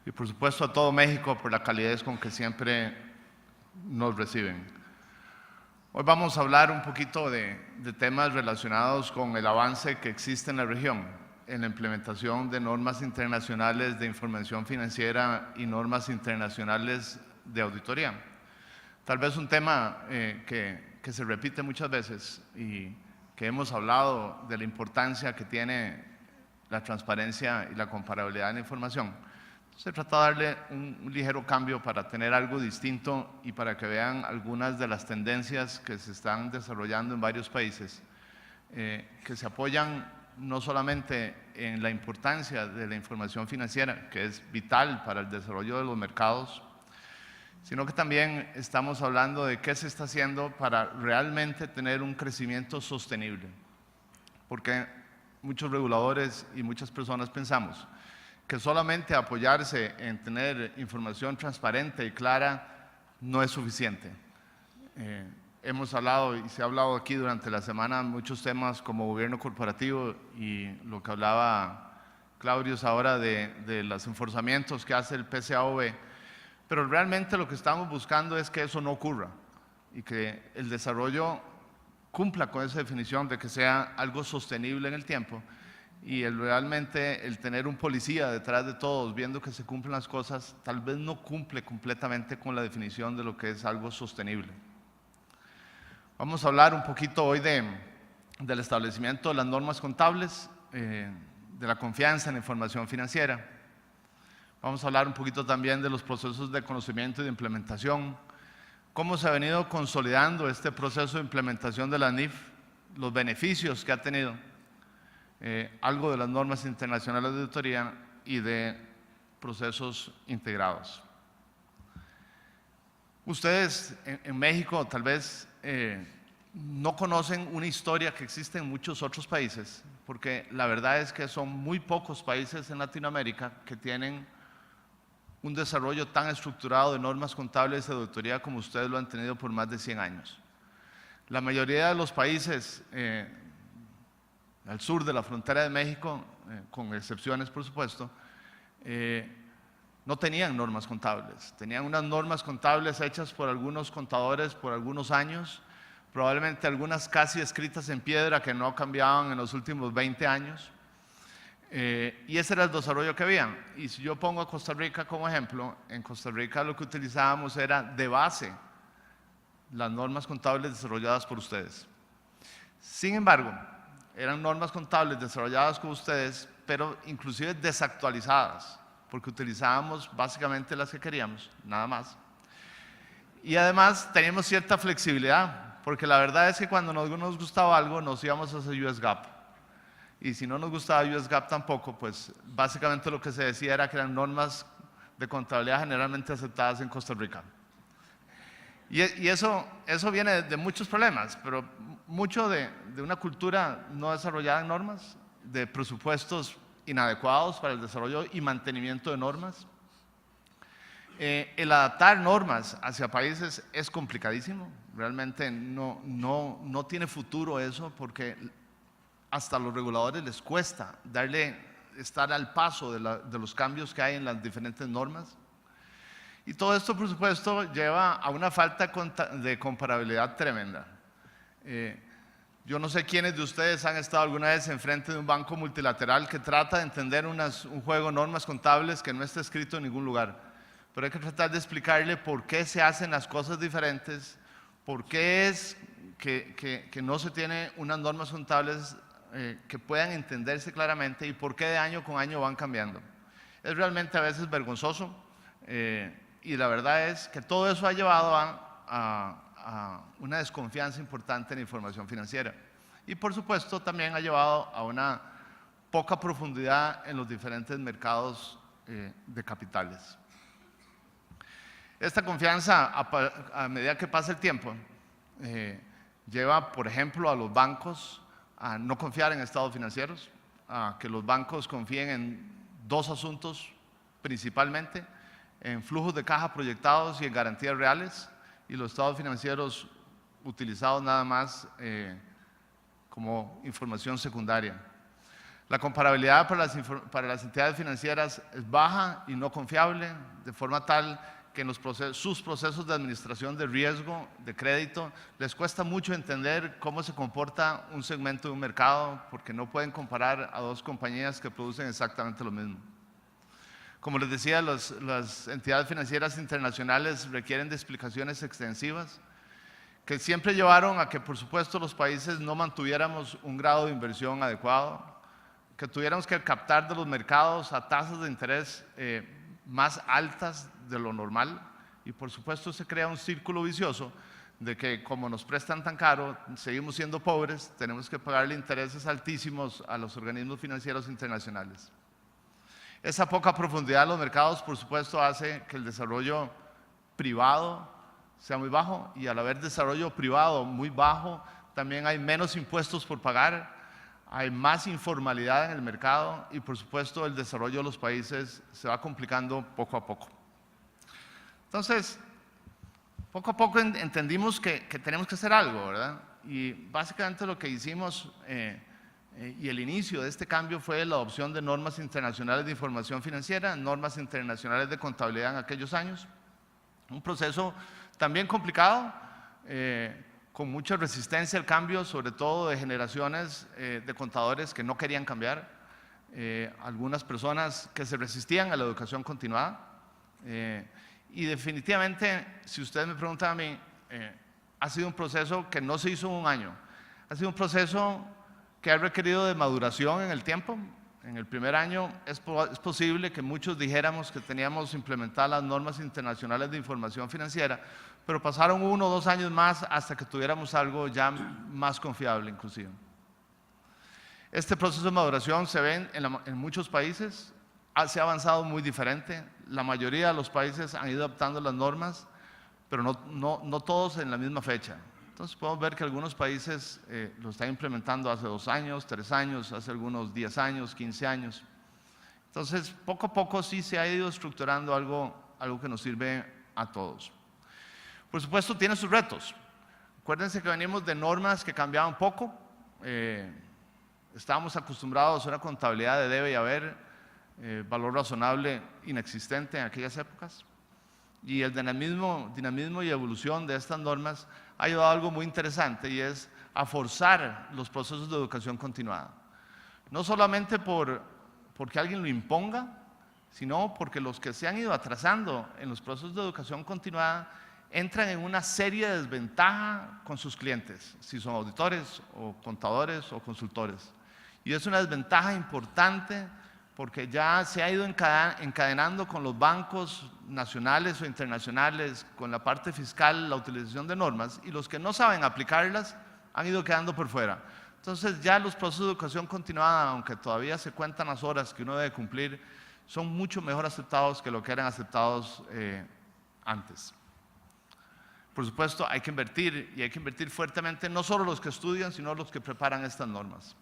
y por supuesto a todo México por la calidez con que siempre nos reciben. Hoy vamos a hablar un poquito de temas relacionados con el avance que existe en la región en la implementación de normas internacionales de información financiera y normas internacionales de auditoría. Tal vez un tema que se repite muchas veces y que hemos hablado de la importancia que tiene la transparencia y la comparabilidad de la información. Se trata de darle un ligero cambio para tener algo distinto y para que vean algunas de las tendencias que se están desarrollando en varios países, que se apoyan no solamente en la importancia de la información financiera, que es vital para el desarrollo de los mercados, sino que también estamos hablando de qué se está haciendo para realmente tener un crecimiento sostenible. Porque muchos reguladores y muchas personas pensamos que solamente apoyarse en tener información transparente y clara no es suficiente. Hemos hablado y se ha hablado aquí durante la semana muchos temas como gobierno corporativo y lo que hablaba Claudio ahora de los enforzamientos que hace el PCAOB, pero realmente lo que estamos buscando es que eso no ocurra y que el desarrollo cumpla con esa definición de que sea algo sostenible en el tiempo. Y realmente el tener un policía detrás de todos viendo que se cumplen las cosas tal vez no cumple completamente con la definición de lo que es algo sostenible. Vamos a hablar un poquito hoy del establecimiento de las normas contables, de la confianza en la información financiera. Vamos a hablar un poquito también de los procesos de conocimiento y de implementación, cómo se ha venido consolidando este proceso de implementación de la NIF, los beneficios que ha tenido. Algo de las normas internacionales de auditoría y de procesos integrados. Ustedes en México tal vez no conocen una historia que existe en muchos otros países, porque la verdad es que son muy pocos países en Latinoamérica que tienen un desarrollo tan estructurado de normas contables de auditoría como ustedes lo han tenido por más de 100 años. La mayoría de los países al sur de la frontera de México, con excepciones por supuesto, no tenían normas contables. Tenían unas normas contables hechas por algunos contadores por algunos años, probablemente algunas casi escritas en piedra que no cambiaban en los últimos 20 años. Y ese era el desarrollo que había. Y si yo pongo a Costa Rica como ejemplo, en Costa Rica lo que utilizábamos era de base las normas contables desarrolladas por ustedes. Sin embargo, eran normas contables desarrolladas con ustedes, pero inclusive desactualizadas, porque utilizábamos básicamente las que queríamos, nada más. Y además teníamos cierta flexibilidad, porque la verdad es que cuando no nos gustaba algo, nos íbamos a hacer US GAAP. Y si no nos gustaba US GAAP tampoco, pues básicamente lo que se decía era que eran normas de contabilidad generalmente aceptadas en Costa Rica. Y eso viene de muchos problemas, pero mucho de una cultura no desarrollada en normas, de presupuestos inadecuados para el desarrollo y mantenimiento de normas. El adaptar normas hacia países es complicadísimo, realmente no tiene futuro eso, porque hasta a los reguladores les cuesta estar al paso de los cambios que hay en las diferentes normas. Y todo esto, por supuesto, lleva a una falta de comparabilidad tremenda. Yo no sé quiénes de ustedes han estado alguna vez enfrente de un banco multilateral que trata de entender un juego de normas contables que no está escrito en ningún lugar. Pero hay que tratar de explicarle por qué se hacen las cosas diferentes, por qué es que no se tiene unas normas contables que puedan entenderse claramente y por qué de año con año van cambiando. Es realmente a veces vergonzoso. Y la verdad es que todo eso ha llevado a una desconfianza importante en la información financiera. Y por supuesto también ha llevado a una poca profundidad en los diferentes mercados de capitales. Esta confianza, a medida que pasa el tiempo, lleva, por ejemplo, a los bancos a no confiar en estados financieros, a que los bancos confíen en dos asuntos principalmente: en flujos de caja proyectados y en garantías reales, y los estados financieros utilizados nada más como información secundaria. La comparabilidad para las entidades financieras es baja y no confiable, de forma tal que en sus procesos de administración de riesgo, de crédito, les cuesta mucho entender cómo se comporta un segmento de un mercado, porque no pueden comparar a dos compañías que producen exactamente lo mismo. Como les decía, las entidades financieras internacionales requieren de explicaciones extensivas, que siempre llevaron a que, por supuesto, los países no mantuviéramos un grado de inversión adecuado, que tuviéramos que captar de los mercados a tasas de interés más altas de lo normal, y por supuesto se crea un círculo vicioso de que como nos prestan tan caro, seguimos siendo pobres, tenemos que pagarle intereses altísimos a los organismos financieros internacionales. Esa poca profundidad de los mercados, por supuesto, hace que el desarrollo privado sea muy bajo, y al haber desarrollo privado muy bajo, también hay menos impuestos por pagar, hay más informalidad en el mercado, y por supuesto el desarrollo de los países se va complicando poco a poco. Entonces, poco a poco entendimos que tenemos que hacer algo, ¿verdad? Y básicamente lo que hicimos y el inicio de este cambio fue la adopción de normas internacionales de información financiera, normas internacionales de contabilidad en aquellos años. Un proceso también complicado, con mucha resistencia al cambio, sobre todo de generaciones de contadores que no querían cambiar, algunas personas que se resistían a la educación continuada. Y definitivamente, si usted me pregunta a mí, ha sido un proceso que no se hizo en un año, ha sido un proceso que ha requerido de maduración en el tiempo. En el primer año es posible que muchos dijéramos que teníamos implementadas las normas internacionales de información financiera, pero pasaron 1 o 2 años más hasta que tuviéramos algo ya más confiable inclusive. Este proceso de maduración se ve en muchos países, se ha avanzado muy diferente. La mayoría de los países han ido adaptando las normas, pero no todos en la misma fecha. Entonces podemos ver que algunos países lo están implementando hace 2 años, 3 años, hace algunos 10 años, 15 años. Entonces poco a poco sí se ha ido estructurando algo que nos sirve a todos. Por supuesto tiene sus retos. Acuérdense que venimos de normas que cambiaban poco. Estábamos acostumbrados a una contabilidad de debe y haber, valor razonable inexistente en aquellas épocas. Y el dinamismo y evolución de estas normas ha llevado a algo muy interesante, y es a forzar los procesos de educación continuada. No solamente porque alguien lo imponga, sino porque los que se han ido atrasando en los procesos de educación continuada entran en una seria desventaja con sus clientes, si son auditores o contadores o consultores. Y es una desventaja importante porque ya se ha ido encadenando con los bancos nacionales o internacionales, con la parte fiscal, la utilización de normas, y los que no saben aplicarlas han ido quedando por fuera. Entonces ya los procesos de educación continuada, aunque todavía se cuentan las horas que uno debe cumplir, son mucho mejor aceptados que lo que eran aceptados antes. Por supuesto hay que invertir, y hay que invertir fuertemente, no solo los que estudian, sino los que preparan estas normas.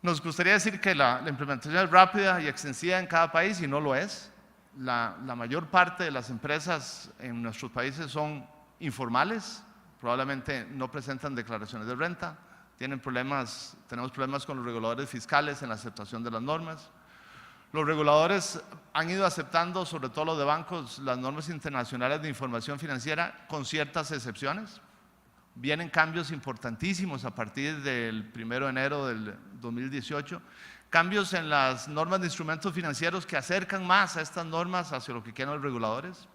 Nos gustaría decir que la implementación es rápida y extensiva en cada país, y no lo es. La mayor parte de las empresas en nuestros países son informales, probablemente no presentan declaraciones de renta, tenemos problemas con los reguladores fiscales en la aceptación de las normas. Los reguladores han ido aceptando, sobre todo los de bancos, las normas internacionales de información financiera con ciertas excepciones. Vienen cambios importantísimos a partir del 1 de enero del 2018, cambios en las normas de instrumentos financieros que acercan más a estas normas hacia lo que quieren los reguladores.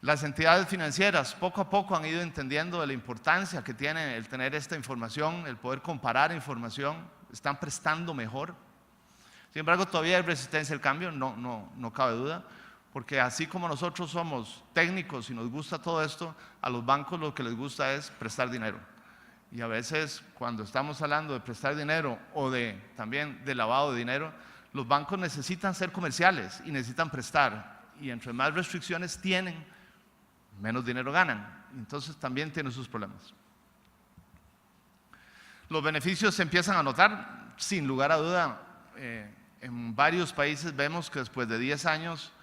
Las entidades financieras poco a poco han ido entendiendo de la importancia que tiene el tener esta información, el poder comparar información, están prestando mejor. Sin embargo, todavía hay resistencia al cambio, no cabe duda, porque así como nosotros somos técnicos y nos gusta todo esto, a los bancos lo que les gusta es prestar dinero. Y a veces cuando estamos hablando de prestar dinero o también de lavado de dinero, los bancos necesitan ser comerciales y necesitan prestar. Y entre más restricciones tienen, menos dinero ganan. Entonces también tienen sus problemas. Los beneficios se empiezan a notar, sin lugar a duda. En varios países vemos que después de 10 años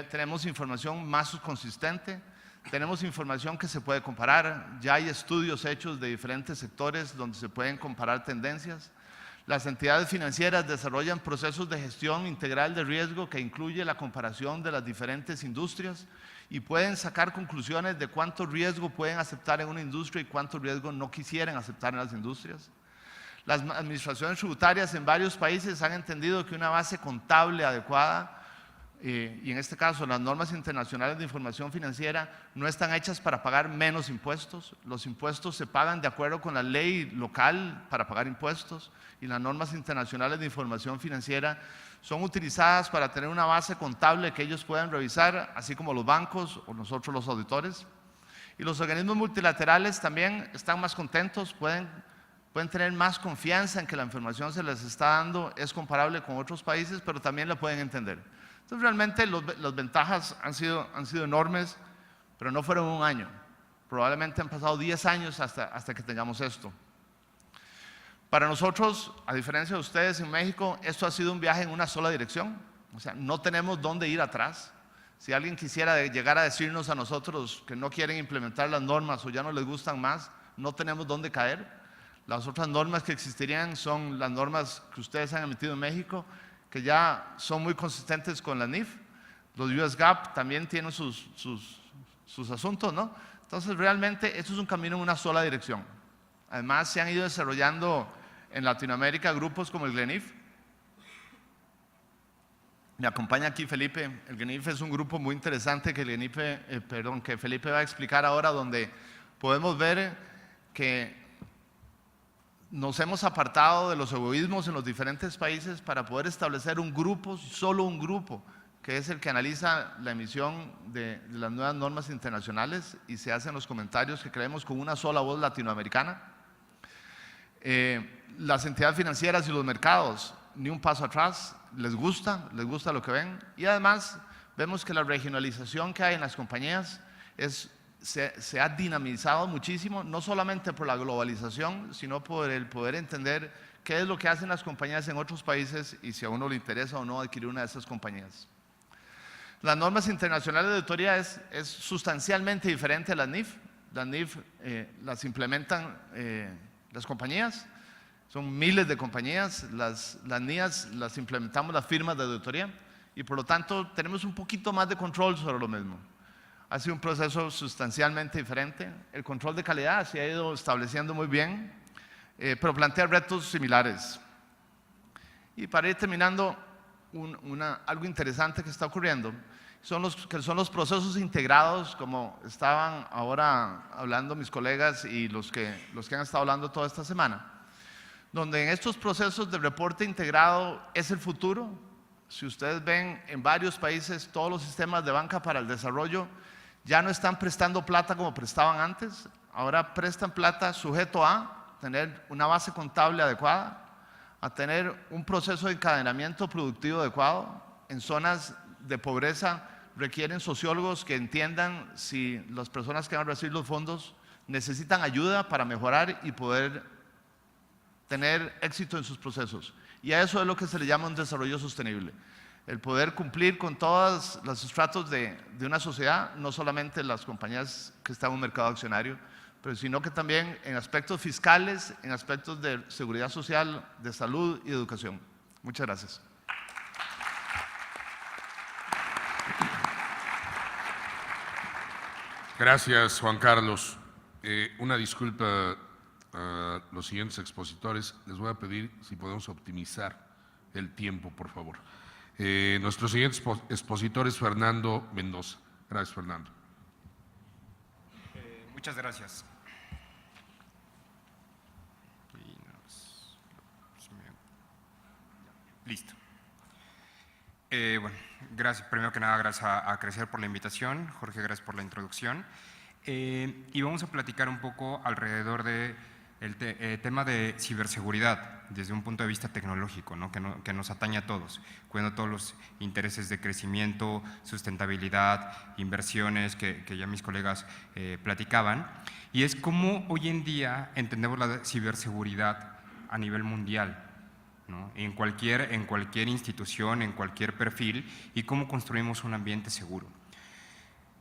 tenemos información más consistente, tenemos información que se puede comparar, ya hay estudios hechos de diferentes sectores donde se pueden comparar tendencias. Las entidades financieras desarrollan procesos de gestión integral de riesgo que incluye la comparación de las diferentes industrias y pueden sacar conclusiones de cuánto riesgo pueden aceptar en una industria y cuánto riesgo no quisieran aceptar en las industrias. Las administraciones tributarias en varios países han entendido que una base contable adecuada, y en este caso las normas internacionales de información financiera, no están hechas para pagar menos impuestos. Los impuestos se pagan de acuerdo con la ley local para pagar impuestos, y las normas internacionales de información financiera son utilizadas para tener una base contable que ellos puedan revisar, así como los bancos o nosotros los auditores. Y los organismos multilaterales también están más contentos, pueden tener más confianza en que la información se les está dando es comparable con otros países, pero también la pueden entender. Entonces realmente las ventajas han sido enormes, pero no fueron un año. Probablemente han pasado 10 años hasta que tengamos esto. Para nosotros, a diferencia de ustedes en México, esto ha sido un viaje en una sola dirección. O sea, no tenemos dónde ir atrás. Si alguien quisiera llegar a decirnos a nosotros que no quieren implementar las normas o ya no les gustan más, no tenemos dónde caer. Las otras normas que existirían son las normas que ustedes han emitido en México, que ya son muy consistentes con la NIF. Los US GAAP también tienen sus asuntos, ¿no? Entonces, realmente, esto es un camino en una sola dirección. Además, se han ido desarrollando en Latinoamérica grupos como el GLENIF. Me acompaña aquí Felipe. El GLENIF es un grupo muy interesante que Felipe va a explicar ahora, donde podemos ver que nos hemos apartado de los egoísmos en los diferentes países para poder establecer un grupo, solo un grupo, que es el que analiza la emisión de las nuevas normas internacionales y se hacen los comentarios que creemos con una sola voz latinoamericana. Las entidades financieras y los mercados, ni un paso atrás, les gusta lo que ven, y además vemos que la regionalización que hay en las compañías se ha dinamizado muchísimo, no solamente por la globalización, sino por el poder entender qué es lo que hacen las compañías en otros países y si a uno le interesa o no adquirir una de esas compañías. Las normas internacionales de auditoría es sustancialmente diferente a las NIF. Las NIF las implementan las compañías, son miles de compañías. Las NIAS las implementamos las firmas de auditoría y por lo tanto tenemos un poquito más de control sobre lo mismo. Ha sido un proceso sustancialmente diferente. El control de calidad se ha ido estableciendo muy bien, pero plantea retos similares. Y para ir terminando, algo interesante que está ocurriendo son los procesos integrados, como estaban ahora hablando mis colegas y los que han estado hablando toda esta semana, donde en estos procesos de reporte integrado es el futuro. Si ustedes ven en varios países, todos los sistemas de banca para el desarrollo ya no están prestando plata como prestaban antes, ahora prestan plata sujeto a tener una base contable adecuada, a tener un proceso de encadenamiento productivo adecuado. En zonas de pobreza requieren sociólogos que entiendan si las personas que van a recibir los fondos necesitan ayuda para mejorar y poder tener éxito en sus procesos. Y a eso es lo que se le llama un desarrollo sostenible. El poder cumplir con todos los estratos de una sociedad, no solamente las compañías que están en un mercado accionario, pero sino que también en aspectos fiscales, en aspectos de seguridad social, de salud y educación. Muchas gracias. Gracias, Juan Carlos. Una disculpa a los siguientes expositores. Les voy a pedir si podemos optimizar el tiempo, por favor. Nuestro siguiente expositor es Fernando Mendoza. Gracias, Fernando. Muchas gracias. Listo. Bueno, gracias, primero que nada, gracias a Crecer por la invitación. Jorge, gracias por la introducción. Y vamos a platicar un poco alrededor del tema de ciberseguridad desde un punto de vista tecnológico, ¿no? Que nos atañe a todos, cuidando todos los intereses de crecimiento, sustentabilidad, inversiones que ya mis colegas platicaban. Y es cómo hoy en día entendemos la ciberseguridad a nivel mundial, ¿no? En cualquier institución, en cualquier perfil, y cómo construimos un ambiente seguro.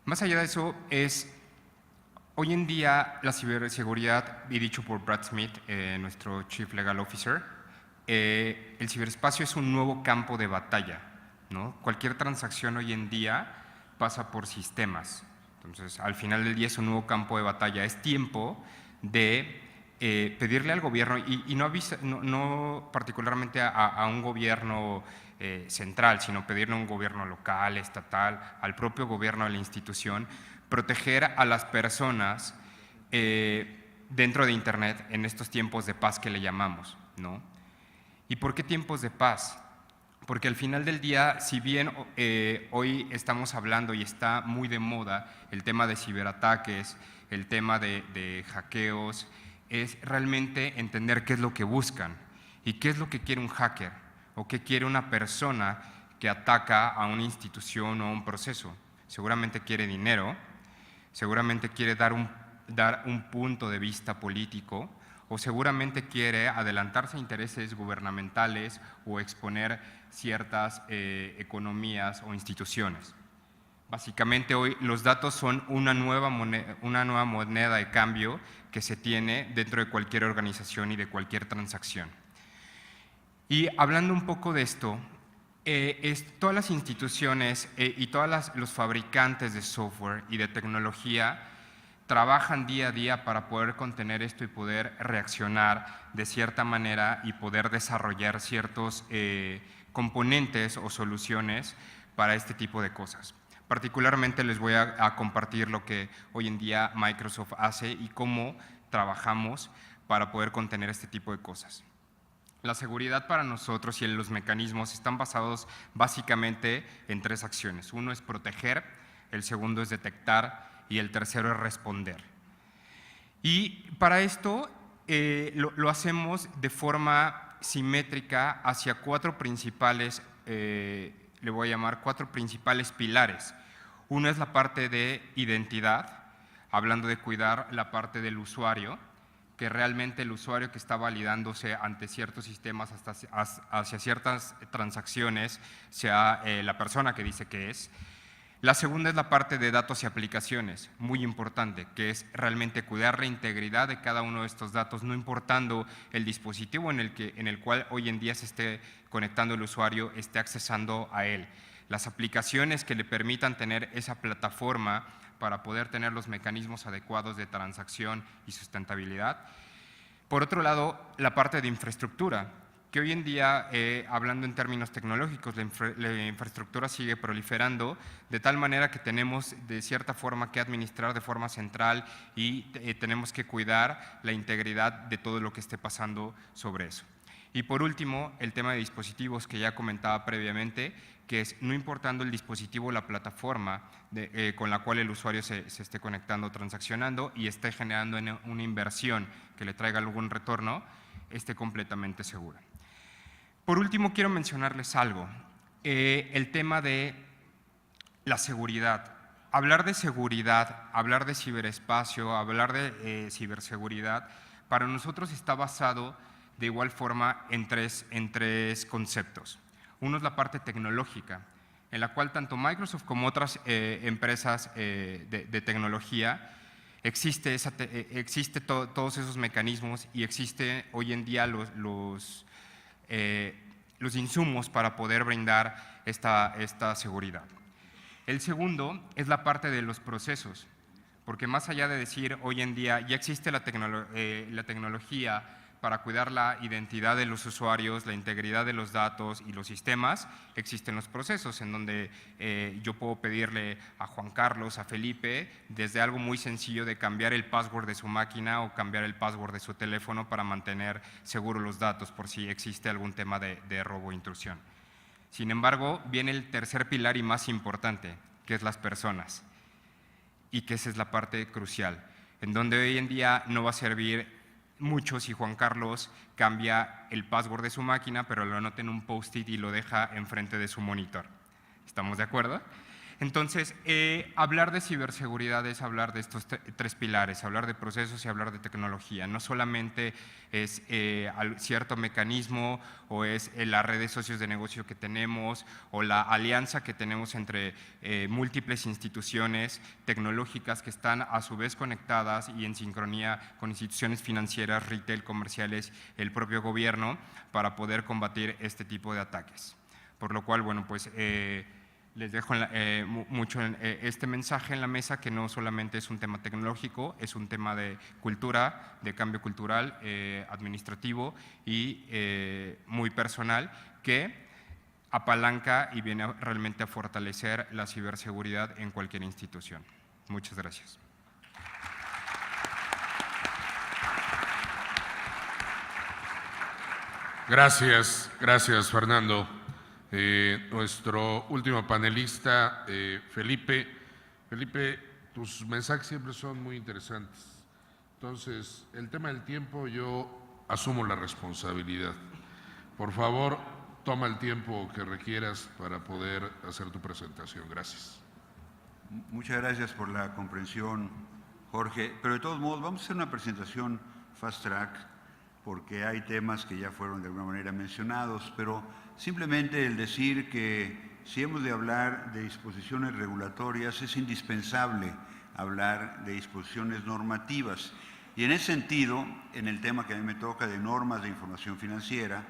Más allá de eso, hoy en día la ciberseguridad, y dicho por Brad Smith, nuestro Chief Legal Officer, el ciberespacio es un nuevo campo de batalla, ¿no? Cualquier transacción hoy en día pasa por sistemas. Entonces, al final del día es un nuevo campo de batalla. Es tiempo de pedirle al gobierno, y no particularmente a un gobierno central, sino pedirle a un gobierno local, estatal, al propio gobierno de la institución, proteger a las personas dentro de Internet en estos tiempos de paz que le llamamos, ¿no? ¿Y por qué tiempos de paz? Porque al final del día, si bien hoy estamos hablando y está muy de moda el tema de ciberataques, el tema de hackeos, es realmente entender qué es lo que buscan y qué es lo que quiere un hacker o qué quiere una persona que ataca a una institución o a un proceso. Seguramente quiere dinero, seguramente quiere dar un punto de vista político, o seguramente quiere adelantarse a intereses gubernamentales o exponer ciertas economías o instituciones. Básicamente hoy los datos son una nueva moneda de cambio que se tiene dentro de cualquier organización y de cualquier transacción. Y hablando un poco de esto, todas las instituciones y todos los fabricantes de software y de tecnología trabajan día a día para poder contener esto y poder reaccionar de cierta manera y poder desarrollar ciertos componentes o soluciones para este tipo de cosas. Particularmente les voy a compartir lo que hoy en día Microsoft hace y cómo trabajamos para poder contener este tipo de cosas. La seguridad para nosotros y los mecanismos están basados básicamente en 3 acciones. Uno es proteger, el segundo es detectar y el tercero es responder. Y para esto lo hacemos de forma simétrica hacia 4 principales, le voy a llamar 4 principales pilares. Uno es la parte de identidad, hablando de cuidar la parte del usuario, que realmente el usuario que está validándose ante ciertos sistemas hacia ciertas transacciones sea la persona que dice que es. La segunda es la parte de datos y aplicaciones, muy importante, que es realmente cuidar la integridad de cada uno de estos datos, no importando el dispositivo en el cual hoy en día se esté conectando el usuario, esté accesando a él. Las aplicaciones que le permitan tener esa plataforma para poder tener los mecanismos adecuados de transacción y sustentabilidad. Por otro lado, la parte de infraestructura, que hoy en día, hablando en términos tecnológicos, la infraestructura sigue proliferando de tal manera que tenemos de cierta forma que administrar de forma central y tenemos que cuidar la integridad de todo lo que esté pasando sobre eso. Y por último, el tema de dispositivos que ya comentaba previamente, que es no importando el dispositivo o la plataforma con la cual el usuario se esté conectando o transaccionando y esté generando una inversión que le traiga algún retorno, esté completamente segura. Por último, quiero mencionarles algo, el tema de la seguridad. Hablar de seguridad, hablar de ciberespacio, hablar de ciberseguridad, para nosotros está basado de igual forma en tres conceptos. Uno es la parte tecnológica, en la cual tanto Microsoft como otras empresas de tecnología existe todos esos mecanismos y existe hoy en día los insumos para poder brindar esta seguridad. El segundo es la parte de los procesos, porque más allá de decir hoy en día ya existe la tecnología para cuidar la identidad de los usuarios, la integridad de los datos y los sistemas, existen los procesos en donde yo puedo pedirle a Juan Carlos, a Felipe, desde algo muy sencillo de cambiar el password de su máquina o cambiar el password de su teléfono para mantener seguros los datos por si existe algún tema de robo o intrusión. Sin embargo, viene el tercer pilar y más importante, que es las personas, y que esa es la parte crucial, en donde hoy en día no va a servir mucho si Juan Carlos cambia el password de su máquina, pero lo anota en un post-it y lo deja enfrente de su monitor. ¿Estamos de acuerdo? Entonces, hablar de ciberseguridad es hablar de estos tres pilares, hablar de procesos y hablar de tecnología. No solamente es cierto mecanismo o es la red de socios de negocio que tenemos o la alianza que tenemos entre múltiples instituciones tecnológicas que están a su vez conectadas y en sincronía con instituciones financieras, retail, comerciales, el propio gobierno, para poder combatir este tipo de ataques. Por lo cual, bueno, pues les dejo mucho este mensaje en la mesa, que no solamente es un tema tecnológico, es un tema de cultura, de cambio cultural, administrativo y muy personal, que apalanca y viene realmente a fortalecer la ciberseguridad en cualquier institución. Muchas gracias. Gracias Fernando. Nuestro último panelista, Felipe. Felipe, tus mensajes siempre son muy interesantes. Entonces, el tema del tiempo, yo asumo la responsabilidad. Por favor, toma el tiempo que requieras para poder hacer tu presentación. Gracias. Muchas gracias por la comprensión, Jorge. Pero de todos modos, vamos a hacer una presentación fast track, porque hay temas que ya fueron de alguna manera mencionados, pero simplemente el decir que si hemos de hablar de disposiciones regulatorias, es indispensable hablar de disposiciones normativas. Y en ese sentido, en el tema que a mí me toca de normas de información financiera,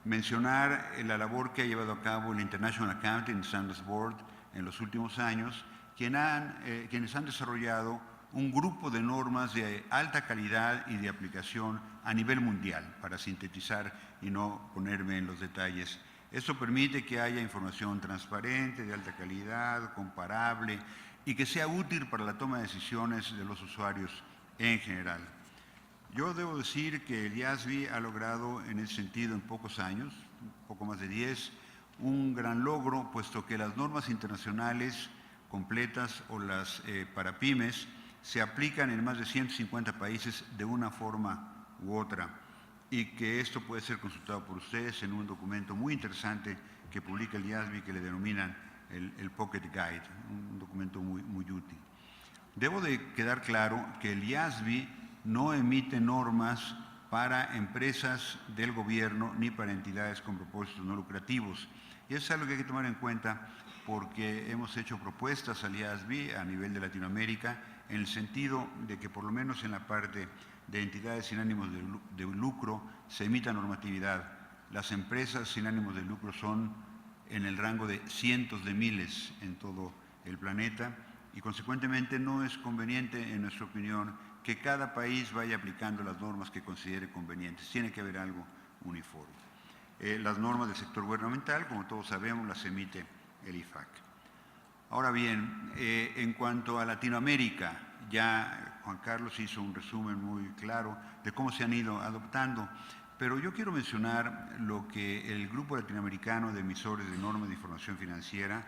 mencionar la labor que ha llevado a cabo el International Accounting Standards Board en los últimos años, quienes han desarrollado un grupo de normas de alta calidad y de aplicación a nivel mundial, para sintetizar y no ponerme en los detalles. Esto permite que haya información transparente, de alta calidad, comparable y que sea útil para la toma de decisiones de los usuarios en general. Yo debo decir que el IASB ha logrado en ese sentido en pocos años, poco más de 10, un gran logro, puesto que las normas internacionales completas o las para pymes se aplican en más de 150 países de una forma u otra, y que esto puede ser consultado por ustedes en un documento muy interesante que publica el IASB, que le denominan el Pocket Guide, un documento muy útil. Debo de quedar claro que el IASB no emite normas para empresas del gobierno ni para entidades con propósitos no lucrativos. Y eso es algo que hay que tomar en cuenta, porque hemos hecho propuestas al IASB a nivel de Latinoamérica en el sentido de que por lo menos en la parte de entidades sin ánimos de lucro se emita normatividad. Las empresas sin ánimos de lucro son en el rango de cientos de miles en todo el planeta y consecuentemente no es conveniente, en nuestra opinión, que cada país vaya aplicando las normas que considere convenientes. Tiene que haber algo uniforme. Las normas del sector gubernamental, como todos sabemos, las emite el IFAC. Ahora bien, en cuanto a Latinoamérica, ya Juan Carlos hizo un resumen muy claro de cómo se han ido adoptando, pero yo quiero mencionar lo que el Grupo Latinoamericano de Emisores de Normas de Información Financiera,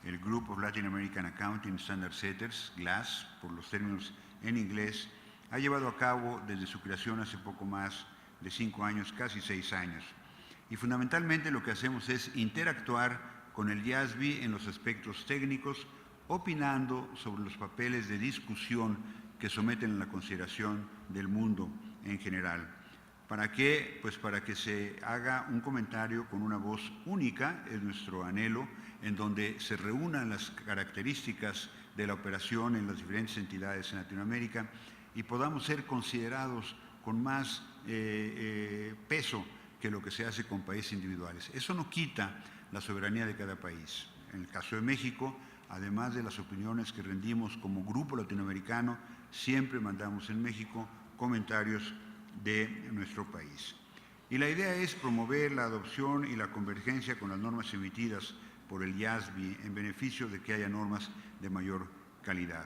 el Group of Latin American Accounting Standard Setters, GLASS, por los términos en inglés, ha llevado a cabo desde su creación hace poco más de 5 años, casi 6 años. Y fundamentalmente lo que hacemos es interactuar con el IASB en los aspectos técnicos, opinando sobre los papeles de discusión que someten a la consideración del mundo en general. ¿Para qué? Pues para que se haga un comentario con una voz única, es nuestro anhelo, en donde se reúnan las características de la operación en las diferentes entidades en Latinoamérica y podamos ser considerados con más peso que lo que se hace con países individuales. Eso no quita la soberanía de cada país. En el caso de México, además de las opiniones que rendimos como grupo latinoamericano, siempre mandamos en México comentarios de nuestro país. Y la idea es promover la adopción y la convergencia con las normas emitidas por el IASB en beneficio de que haya normas de mayor calidad.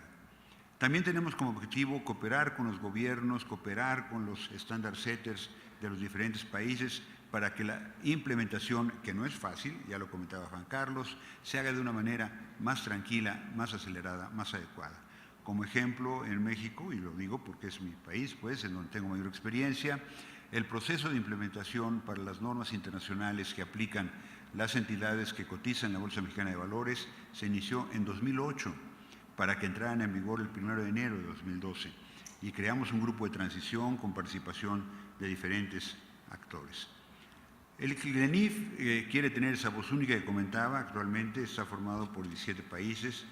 También tenemos como objetivo cooperar con los gobiernos, cooperar con los standard setters de los diferentes países para que la implementación, que no es fácil, ya lo comentaba Juan Carlos, se haga de una manera más tranquila, más acelerada, más adecuada. Como ejemplo, en México, y lo digo porque es mi país, pues, en donde tengo mayor experiencia, el proceso de implementación para las normas internacionales que aplican las entidades que cotizan en la Bolsa Mexicana de Valores se inició en 2008 para que entraran en vigor el 1 de enero de 2012 y creamos un grupo de transición con participación de diferentes actores. El CLENIF quiere tener esa voz única que comentaba. Actualmente está formado por 17 países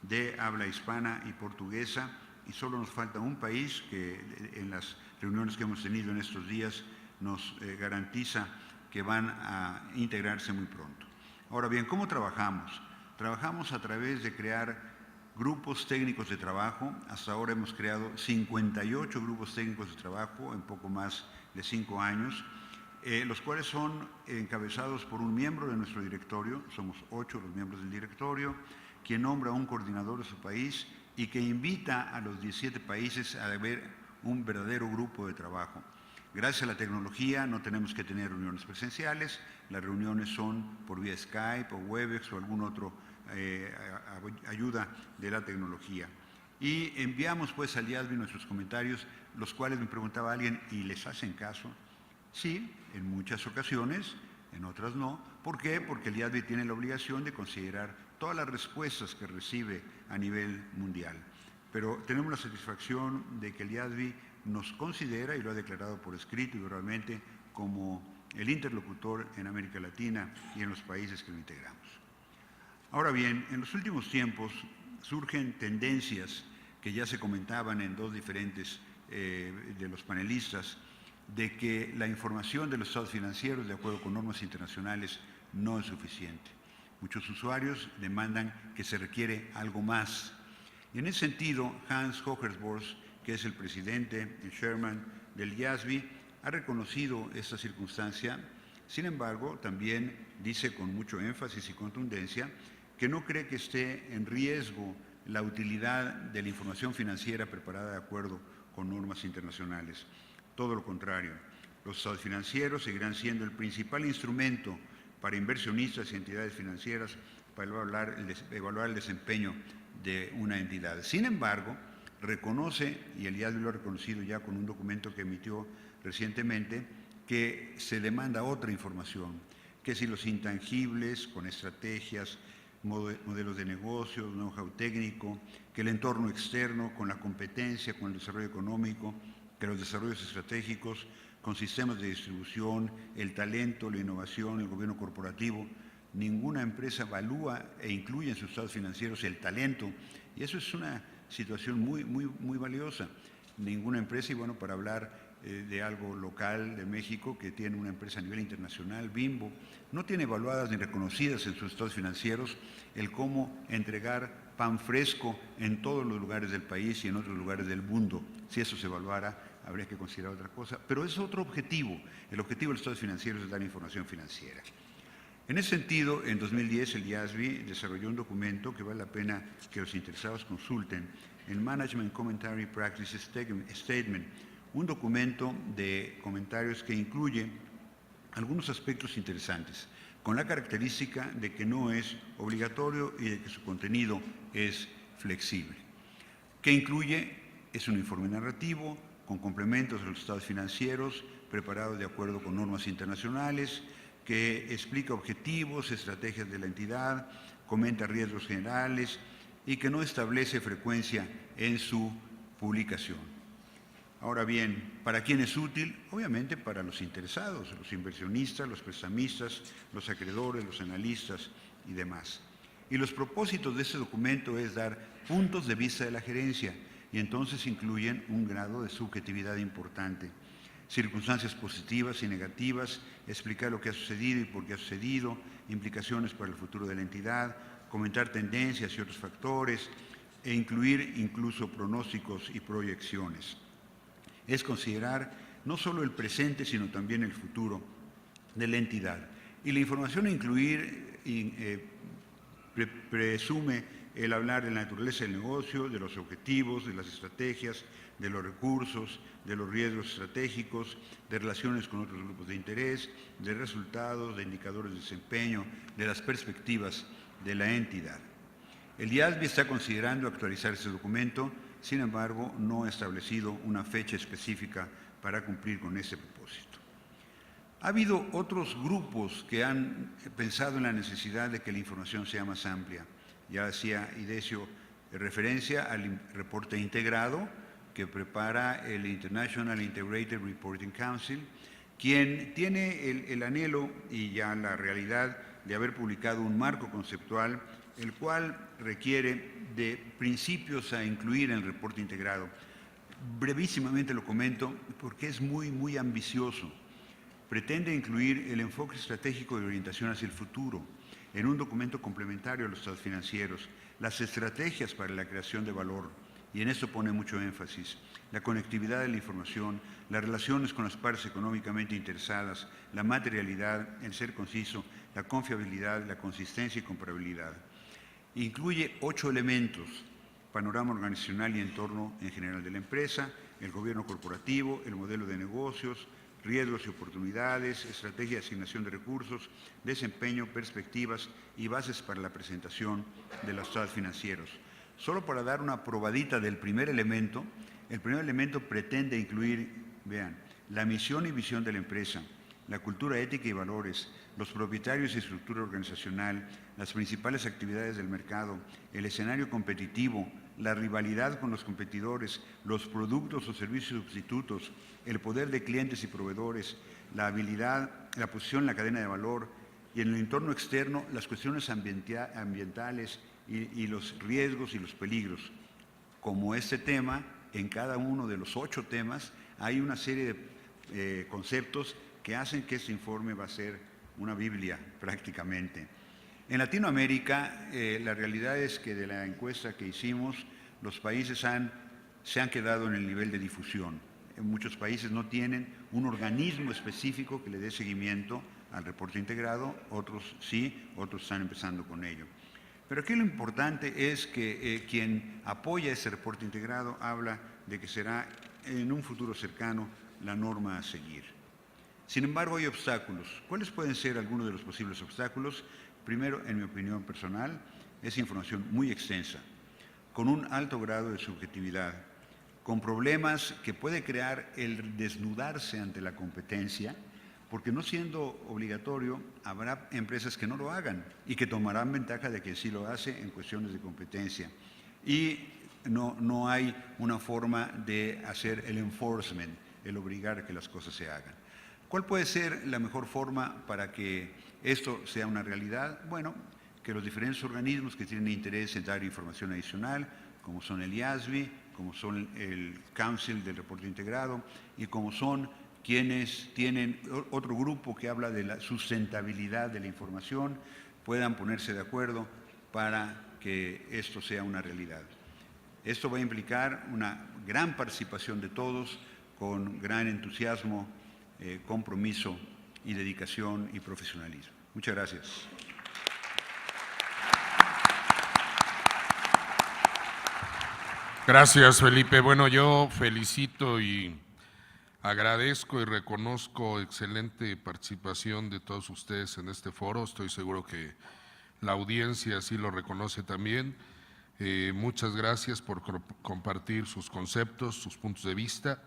de habla hispana y portuguesa, y solo nos falta un país que en las reuniones que hemos tenido en estos días nos garantiza que van a integrarse muy pronto. Ahora bien, ¿cómo trabajamos? Trabajamos a través de crear grupos técnicos de trabajo. Hasta ahora hemos creado 58 grupos técnicos de trabajo en poco más de 5 años, los cuales son encabezados por un miembro de nuestro directorio. Somos 8 los miembros del directorio, quien nombra a un coordinador de su país y que invita a los 17 países a ver un verdadero grupo de trabajo. Gracias a la tecnología no tenemos que tener reuniones presenciales, las reuniones son por vía Skype o Webex o algún otro ayuda de la tecnología. Y enviamos pues al IASB nuestros comentarios, los cuales me preguntaba alguien, ¿y les hacen caso? Sí, en muchas ocasiones, en otras no. ¿Por qué? Porque el IASB tiene la obligación de considerar todas las respuestas que recibe a nivel mundial. Pero tenemos la satisfacción de que el IASB nos considera, y lo ha declarado por escrito y verbalmente, como el interlocutor en América Latina y en los países que lo integramos. Ahora bien, en los últimos tiempos surgen tendencias que ya se comentaban en dos diferentes de los panelistas, de que la información de los estados financieros, de acuerdo con normas internacionales, no es suficiente. Muchos usuarios demandan que se requiere algo más. Y en ese sentido, Hans Hogersborst, que es el presidente, el chairman del IASB, ha reconocido esta circunstancia. Sin embargo, también dice con mucho énfasis y contundencia que no cree que esté en riesgo la utilidad de la información financiera preparada de acuerdo con normas internacionales. Todo lo contrario, los estados financieros seguirán siendo el principal instrumento para inversionistas y entidades financieras para evaluar el desempeño de una entidad. Sin embargo, reconoce, y el IASB lo ha reconocido ya con un documento que emitió recientemente, que se demanda otra información, que si los intangibles con estrategias, modelos de negocio, know-how técnico, que el entorno externo con la competencia, con el desarrollo económico, que los desarrollos estratégicos con sistemas de distribución, el talento, la innovación, el gobierno corporativo. Ninguna empresa evalúa e incluye en sus estados financieros el talento, y eso es una situación muy valiosa. Ninguna empresa, y bueno, para hablar de algo local de México, que tiene una empresa a nivel internacional, Bimbo, no tiene evaluadas ni reconocidas en sus estados financieros el cómo entregar pan fresco en todos los lugares del país y en otros lugares del mundo. Si eso se evaluara, habría que considerar otra cosa, pero es otro objetivo. El objetivo de los estados financieros es dar información financiera. En ese sentido, en 2010 el IASB desarrolló un documento que vale la pena que los interesados consulten, el Management Commentary Practice Statement, un documento de comentarios que incluye algunos aspectos interesantes, con la característica de que no es obligatorio y de que su contenido es flexible. ¿Qué incluye? Es un informe narrativo con complementos de los estados financieros preparados de acuerdo con normas internacionales, que explica objetivos, estrategias de la entidad, comenta riesgos generales y que no establece frecuencia en su publicación. Ahora bien, ¿para quién es útil? Obviamente para los interesados, los inversionistas, los prestamistas, los acreedores, los analistas y demás. Y los propósitos de este documento es dar puntos de vista de la gerencia, y entonces incluyen un grado de subjetividad importante. Circunstancias positivas y negativas, explicar lo que ha sucedido y por qué ha sucedido, implicaciones para el futuro de la entidad, comentar tendencias y otros factores, e incluir incluso pronósticos y proyecciones. Es considerar no solo el presente, sino también el futuro de la entidad. Y la información a incluir presume el hablar de la naturaleza del negocio, de los objetivos, de las estrategias, de los recursos, de los riesgos estratégicos, de relaciones con otros grupos de interés, de resultados, de indicadores de desempeño, de las perspectivas de la entidad. El IASB está considerando actualizar este documento, sin embargo, no ha establecido una fecha específica para cumplir con ese propósito. Ha habido otros grupos que han pensado en la necesidad de que la información sea más amplia. Ya hacía Idesio referencia al reporte integrado que prepara el International Integrated Reporting Council, quien tiene el anhelo y ya la realidad de haber publicado un marco conceptual, el cual requiere de principios a incluir en el reporte integrado. Brevísimamente lo comento porque es muy ambicioso. Pretende incluir el enfoque estratégico de orientación hacia el futuro en un documento complementario a los estados financieros, las estrategias para la creación de valor, y en esto pone mucho énfasis, la conectividad de la información, las relaciones con las partes económicamente interesadas, la materialidad, el ser conciso, la confiabilidad, la consistencia y comparabilidad. Incluye 8 elementos: panorama organizacional y entorno en general de la empresa, el gobierno corporativo, el modelo de negocios, riesgos y oportunidades, estrategia de asignación de recursos, desempeño, perspectivas y bases para la presentación de los estados financieros. Solo para dar una probadita del primer elemento, el primer elemento pretende incluir, vean, la misión y visión de la empresa, la cultura ética y valores, los propietarios y estructura organizacional, las principales actividades del mercado, el escenario competitivo, la rivalidad con los competidores, los productos o servicios sustitutos, el poder de clientes y proveedores, la habilidad, la posición en la cadena de valor y en el entorno externo, las cuestiones ambientales y los riesgos y los peligros. Como este tema, en cada uno de los 8 temas hay una serie de conceptos que hacen que este informe va a ser una Biblia prácticamente. En Latinoamérica, la realidad es que de la encuesta que hicimos, los países se han quedado en el nivel de difusión. En muchos países no tienen un organismo específico que le dé seguimiento al reporte integrado, otros sí, otros están empezando con ello. Pero aquí lo importante es que quien apoya ese reporte integrado habla de que será en un futuro cercano la norma a seguir. Sin embargo, hay obstáculos. ¿Cuáles pueden ser algunos de los posibles obstáculos? Primero, en mi opinión personal, es información muy extensa, con un alto grado de subjetividad, con problemas que puede crear el desnudarse ante la competencia, porque no siendo obligatorio, habrá empresas que no lo hagan y que tomarán ventaja de que sí lo hace en cuestiones de competencia. Y no hay una forma de hacer el enforcement, el obligar a que las cosas se hagan. ¿Cuál puede ser la mejor forma para que esto sea una realidad? Bueno, que los diferentes organismos que tienen interés en dar información adicional, como son el IASB, como son el Council del Reporte Integrado y como son quienes tienen otro grupo que habla de la sustentabilidad de la información, puedan ponerse de acuerdo para que esto sea una realidad. Esto va a implicar una gran participación de todos, con gran entusiasmo, compromiso y dedicación y profesionalismo. Muchas gracias. Gracias, Felipe. Bueno, yo felicito y agradezco y reconozco excelente participación de todos ustedes en este foro. Estoy seguro que la audiencia así lo reconoce también. Muchas gracias por compartir sus conceptos, sus puntos de vista.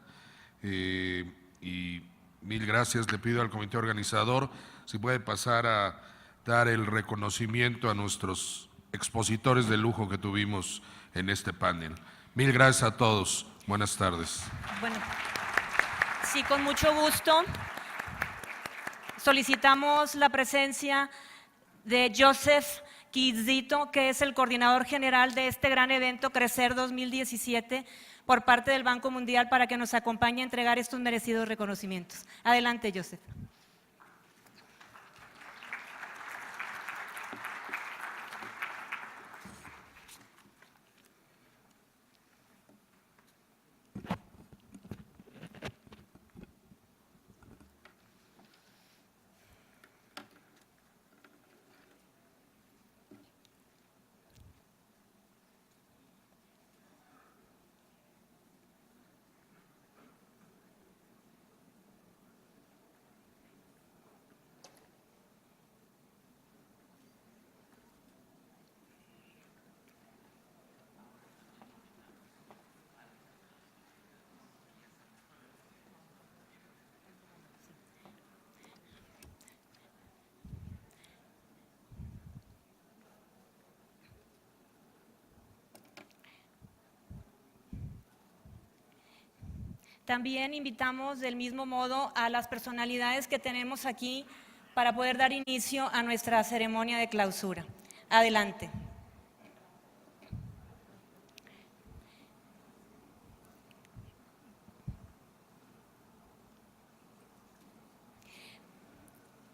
Y mil gracias. Le pido al comité organizador si puede pasar a dar el reconocimiento a nuestros expositores de lujo que tuvimos en este panel. Mil gracias a todos. Buenas tardes. Bueno, sí, con mucho gusto. Solicitamos la presencia de Joseph Quizito, que es el coordinador general de este gran evento Crecer 2017, por parte del Banco Mundial, para que nos acompañe a entregar estos merecidos reconocimientos. Adelante, Joseph. También invitamos del mismo modo a las personalidades que tenemos aquí para poder dar inicio a nuestra ceremonia de clausura. Adelante.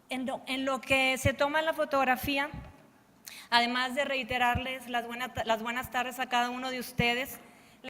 En lo que se toma la fotografía, además de reiterarles las buenas tardes a cada uno de ustedes,